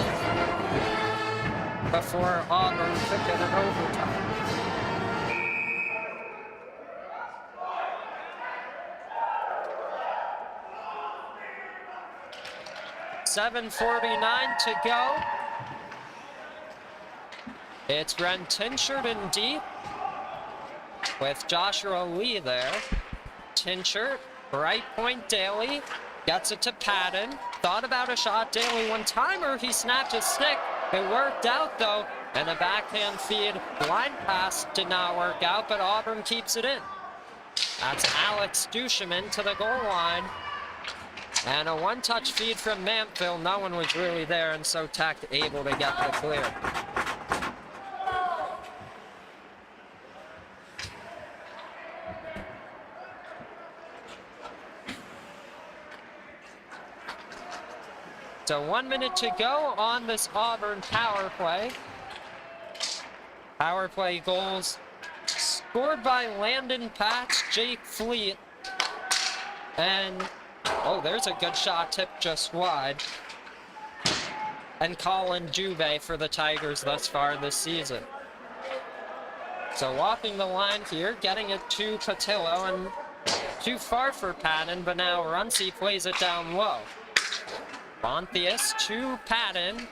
before Auburn took it in overtime. .7:49 to go. It's Ren Tinchert in deep with Joshua Lee there. Tinchert, right point Daly, gets it to Patton. Thought about a shot, Daly one-timer, he snapped his stick. It worked out though, and a backhand feed line pass did not work out, but Auburn keeps it in. That's Alex Duchemin to the goal line. And a one-touch feed from Mantville. No one was really there, and so Tech able to get the clear. So 1 minute to go on this Auburn power play. Power play goals scored by Landon Patch, Jake Fleet, and oh, there's a good shot, tipped just wide. And Colin Juve for the Tigers thus far this season. So walking the line here, getting it to Patillo, and too far for Patton, but now Runcie plays it down low. Bonthius to Patton,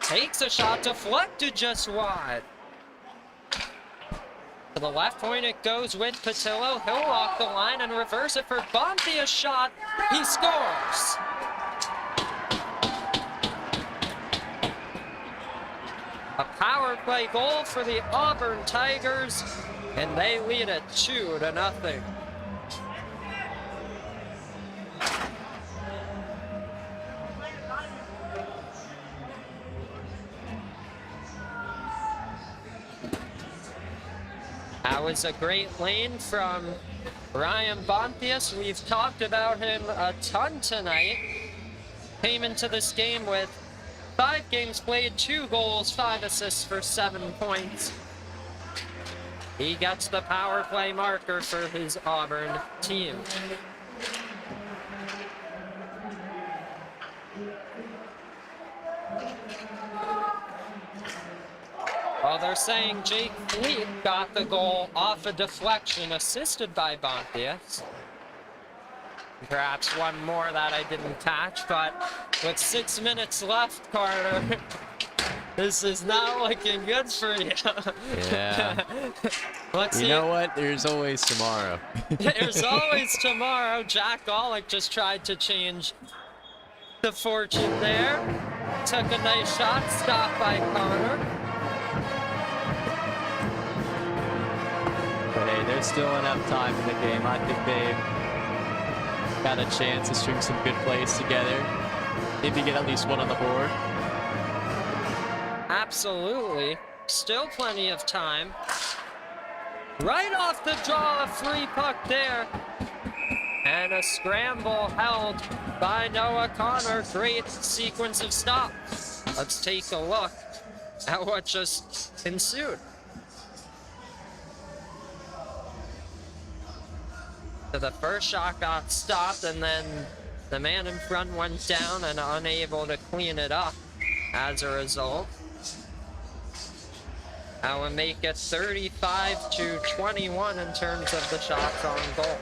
takes a shot, deflected just wide. To the left point it goes with Patillo. He'll walk the line and reverse it for Bonthius shot. He scores! A power play goal for the Auburn Tigers, and they lead it 2-0. That was a great lane from Ryan Bonthius. We've talked about him a ton tonight. Came into this game with 5 games played, 2 goals, 5 assists for 7 points. He gets the power play marker for his Auburn team. Well, they're saying Jake Fleet got the goal off a deflection assisted by Bonthius. Perhaps one more that I didn't catch, but with 6 minutes left, Carter, This is not looking good for you. Yeah. Let's You see. know what? There's always tomorrow. There's always tomorrow. Jack Golick just tried to change the fortune there. Took a nice shot, stopped by Connor. But hey, there's still enough time in the game. I think they've got a chance to string some good plays together. Maybe get at least one on the board. Absolutely. Still plenty of time. Right off the draw, a free puck there. And a scramble held by Noah Connor. Great sequence of stops. Let's take a look at what just ensued. So the first shot got stopped, and then the man in front went down and unable to clean it up as a result. That would make it 35-21 in terms of the shots on goal.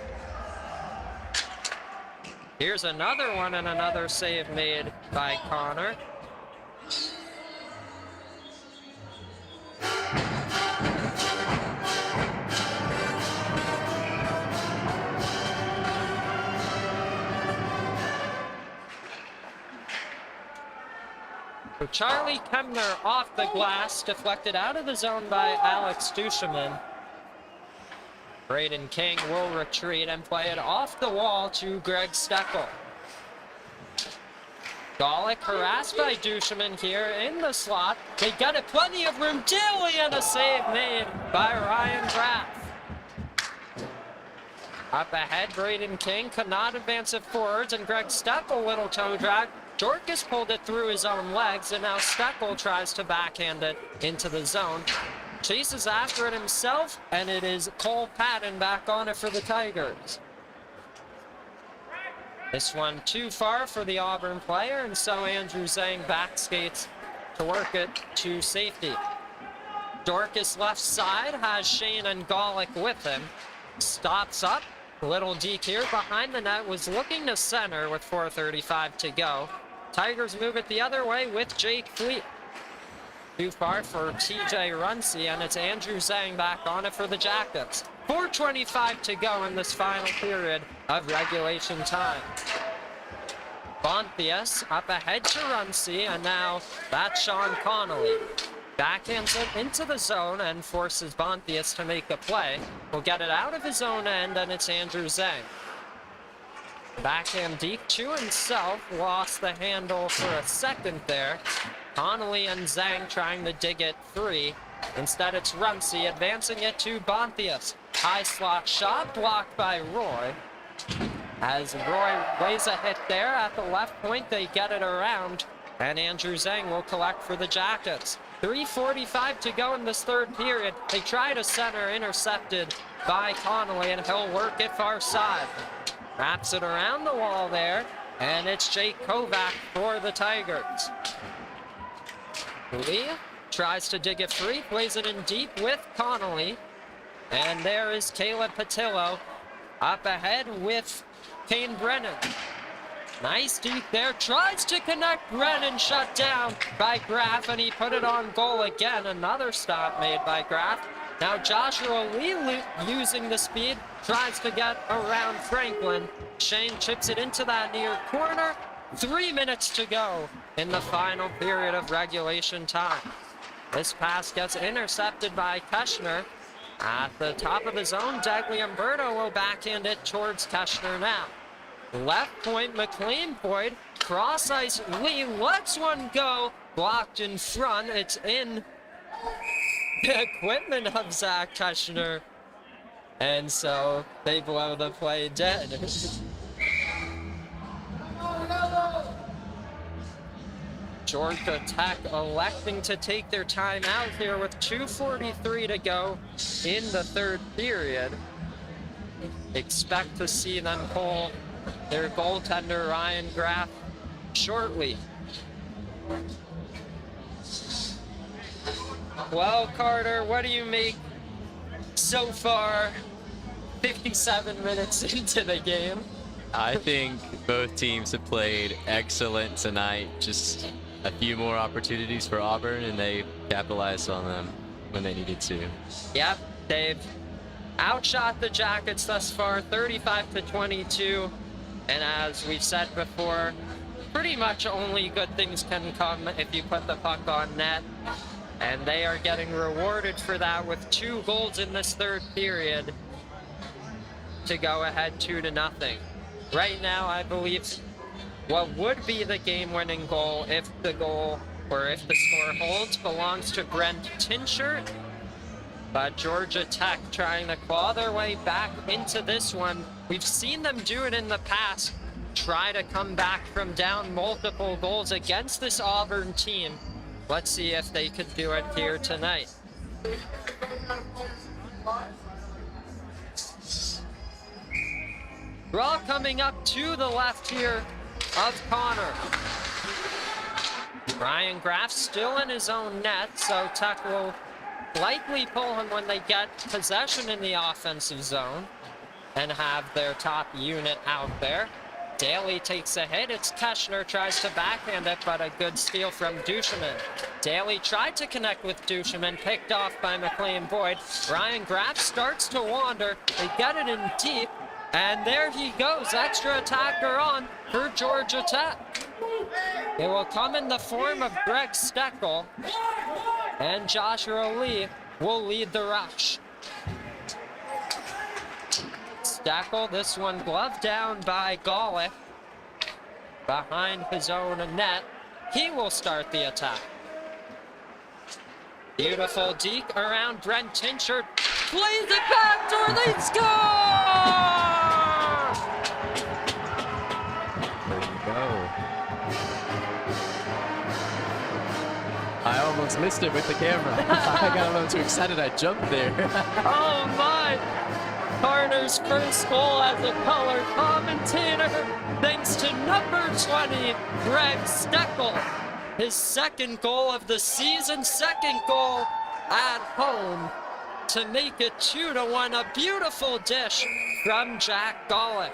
Here's another one and another save made by Connor. So Charlie Kemner off the glass, deflected out of the zone by Alex Duchemin. Braden King will retreat and play it off the wall to Greg Steckel. Golick harassed by Duchemin here in the slot. They got it, plenty of room. Dilly, and a save made by Ryan Graff. Up ahead, Braden King could not advance it forwards, and Greg Steckel, little toe drag. Dorcas pulled it through his own legs, and now Steckel tries to backhand it into the zone. Chases after it himself, and it is Cole Patton back on it for the Tigers. This one too far for the Auburn player, and so Andrew Zhang back skates to work it to safety. Dorcas left side has Shane and Golick with him. Stops up, little deke here behind the net, was looking to center with 4:35 to go. Tigers move it the other way with Jake Fleet. Too far for TJ Runcie, and it's Andrew Zhang back on it for the Jackets. 4:25 to go in this final period of regulation time. Bonthius up ahead to Runcie, and now that's Sean Connolly. Backhands it into the zone and forces Bonthius to make a play. Will get it out of his own end, and it's Andrew Zhang. Backhand deep to himself, lost the handle for a second there. Connolly and Zhang trying to dig it free. Instead, it's Runcie advancing it to Bonthius. High slot shot blocked by Roy. As Roy lays a hit there at the left point, they get it around, and Andrew Zhang will collect for the Jackets. 3:45 to go in this third period. They try to center, intercepted by Connolly, and he'll work it far side. Wraps it around the wall there, and it's Jake Kovac for the Tigers. Lee tries to dig it free, plays it in deep with Connolly, and there is Caleb Patillo up ahead with Kane Brennan. Nice deep there, tries to connect, Brennan shut down by Graff, and he put it on goal again. Another stop made by Graff. Now Joshua Lee using the speed, tries to get around Franklin. Shane chips it into that near corner. 3 minutes to go in the final period of regulation time. This pass gets intercepted by Keschner. At the top of the zone, Dagliamberto will backhand it towards Keschner now. Left point, McLean Boyd, cross ice, Lee lets one go, blocked in front. It's in the equipment of Zach Keschner, and so they blow the play dead. Georgia Tech electing to take their time out here with 2:43 to go in the third period. Expect to see them pull their goaltender Ryan Graff shortly. Well, Carter, what do you make so far 57 minutes into the game? I think both teams have played excellent tonight. Just a few more opportunities for Auburn, and they capitalized on them when they needed to. Yep, they've outshot the Jackets thus far, 35-22. And as we've said before, pretty much only good things can come if you put the puck on net. And they are getting rewarded for that with 2 goals in this third period to go ahead 2-0. Right now, I believe what would be the game-winning goal if the score holds belongs to Brent Tinchert. But Georgia Tech trying to claw their way back into this one. We've seen them do it in the past, try to come back from down multiple goals against this Auburn team. Let's see if they could do it here tonight. Draw coming up to the left here of Connor. Ryan Graff still in his own net, so Tech will likely pull him when they get possession in the offensive zone and have their top unit out there. Daly takes a hit. It's Keschner, tries to backhand it, but a good steal from Duchemin. Daly tried to connect with Duchemin, picked off by McLean Boyd. Ryan Graff starts to wander. They get it in deep, and there he goes. Extra attacker on for Georgia Tech. It will come in the form of Greg Steckel, and Joshua Lee will lead the rush. Steckel, this one gloved down by Golick. Behind his own net, he will start the attack. Beautiful deke around Brent Tinchert. Plays it back door, they score! There you go. I almost missed it with the camera. I got a little too excited, I jumped there. Oh my! Carter's first goal as a color commentator, thanks to number 20, Greg Steckel. His second goal of the season, second goal at home to make it 2-1. A beautiful dish from Jack Golick.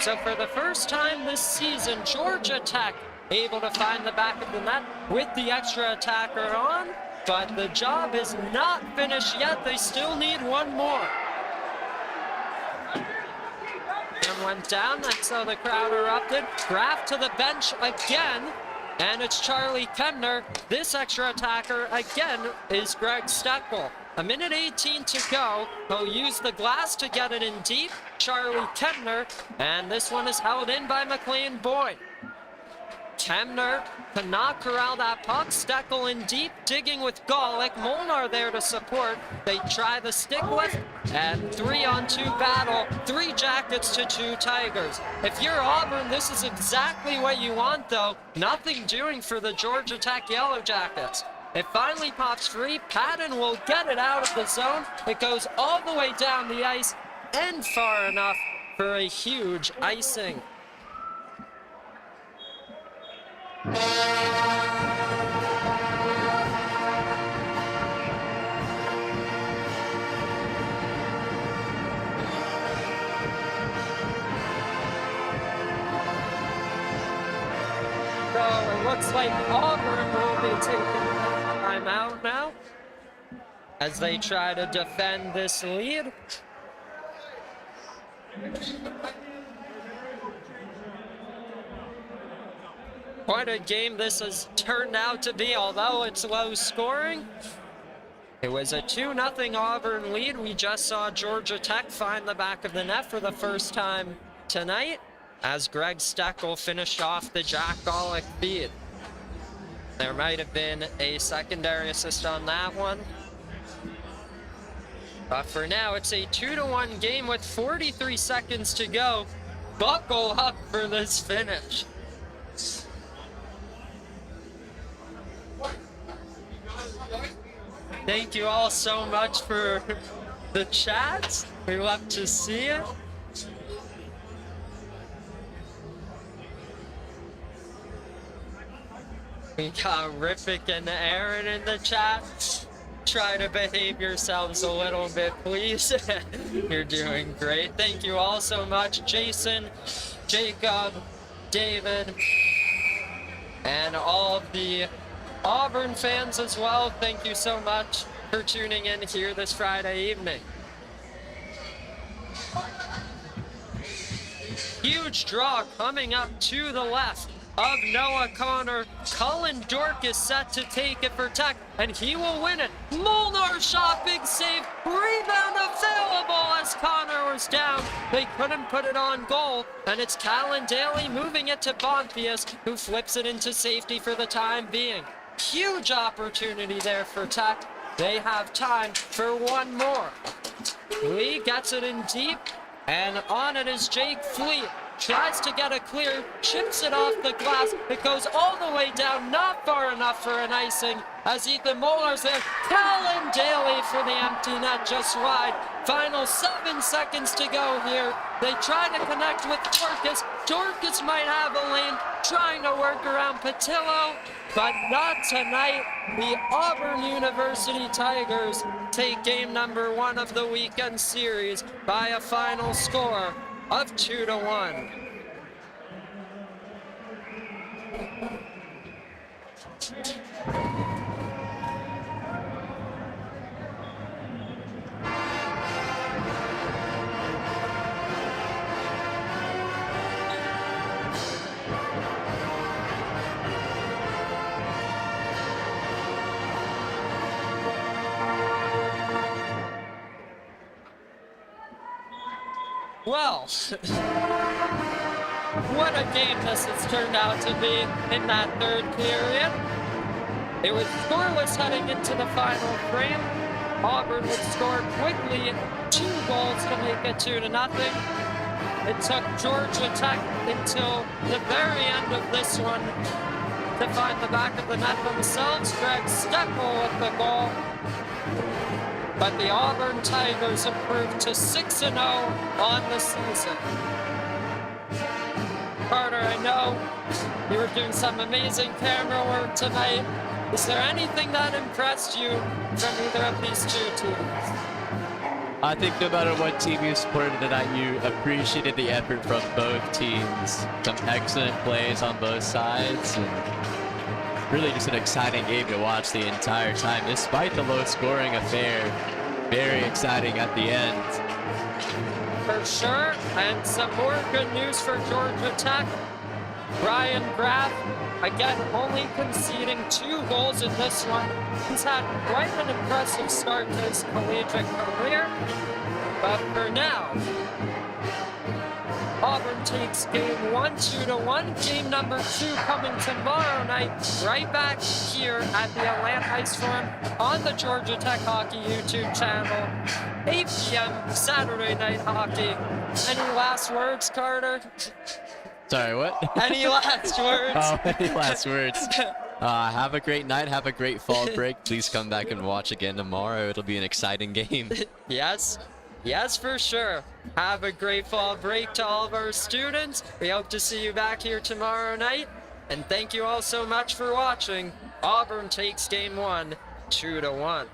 So for the first time this season, Georgia Tech able to find the back of the net with the extra attacker on, but the job is not finished yet. They still need one more. And went down, and so the crowd erupted. Graff to the bench again, and it's Charlie Kemner. This extra attacker again is Greg Steckel. 1:18 to go. He'll use the glass to get it in deep. Charlie Kemner, and this one is held in by McLean Boyd. Kemner cannot corral that puck. Steckel in deep, digging with Golick. Molnar there to support. They try the stick lift, and 3-on-2 battle. 3 Jackets to 2 Tigers. If you're Auburn, this is exactly what you want, though. Nothing doing for the Georgia Tech Yellow Jackets. It finally pops free. Patton will get it out of the zone. It goes all the way down the ice and far enough for a huge icing. So it looks like Auburn will be taking time out now as they try to defend this lead. Quite a game this has turned out to be, although it's low scoring. It was a 2-0 Auburn lead. We just saw Georgia Tech find the back of the net for the first time tonight as Greg Steckel finished off the Jack Golick feed. There might have been a secondary assist on that one. But for now, it's a 2-1 game with 43 seconds to go. Buckle up for this finish. Thank you all so much for the chats. We love to see it. We got Riffick and Aaron in the chat. try to behave yourselves a little bit, please. You're doing great. Thank you all so much, Jason, Jacob, David, and all of the Auburn fans as well. Thank you so much for tuning in here this Friday evening. Huge draw coming up to the left of Noah Connor. Cullen Dork is set to take it for Tech, and he will win it. Molnar shot, big save, rebound available as Connor was down. They couldn't put it on goal, and it's Callan Daly moving it to Bonfius, who flips it into safety for the time being. Huge opportunity there for Tech. They have time for one more. Lee gets it in deep, and on it is Jake Fleet. Tries to get a clear, chips it off the glass. It goes all the way down, not far enough for an icing as Ethan Mollar's there. Callan Daly for the empty net, just wide. Final 7 seconds to go here. They try to connect with Dorcas. Dorcas might have a lane, trying to work around Patillo, but not tonight. The Auburn University Tigers take game number 1 of the weekend series by a final score of 2-1. Well, what a game this has turned out to be in that third period. It was scoreless heading into the final frame. Auburn would score quickly 2 goals to make it 2-0. It took Georgia Tech until the very end of this one to find the back of the net themselves. Greg Steckel with the goal. But the Auburn Tigers improved to 6-0 on the season. Carter, I know you were doing some amazing camera work tonight. Is there anything that impressed you from either of these 2 teams? I think no matter what team you supported tonight, you appreciated the effort from both teams. Some excellent plays on both sides, and really just an exciting game to watch the entire time, despite the low-scoring affair. Very exciting at the end. For sure, and some more good news for Georgia Tech. Brian Graff, again, only conceding 2 goals in this one. He's had quite an impressive start to his collegiate career, but for now, Auburn takes game 1 2-1. Game number 2 coming tomorrow night, right back here at the Atlanta Ice Forum on the Georgia Tech Hockey YouTube channel. 8 p.m. Saturday Night Hockey. Any last words, Carter? Sorry, what? Any last words? Oh, any last words? Have a great night. Have a great fall break. Please come back and watch again tomorrow. It'll be an exciting game. Yes. Yes, for sure. Have a great fall break to all of our students. We hope to see you back here tomorrow night. And thank you all so much for watching. Auburn takes game 1 2-1.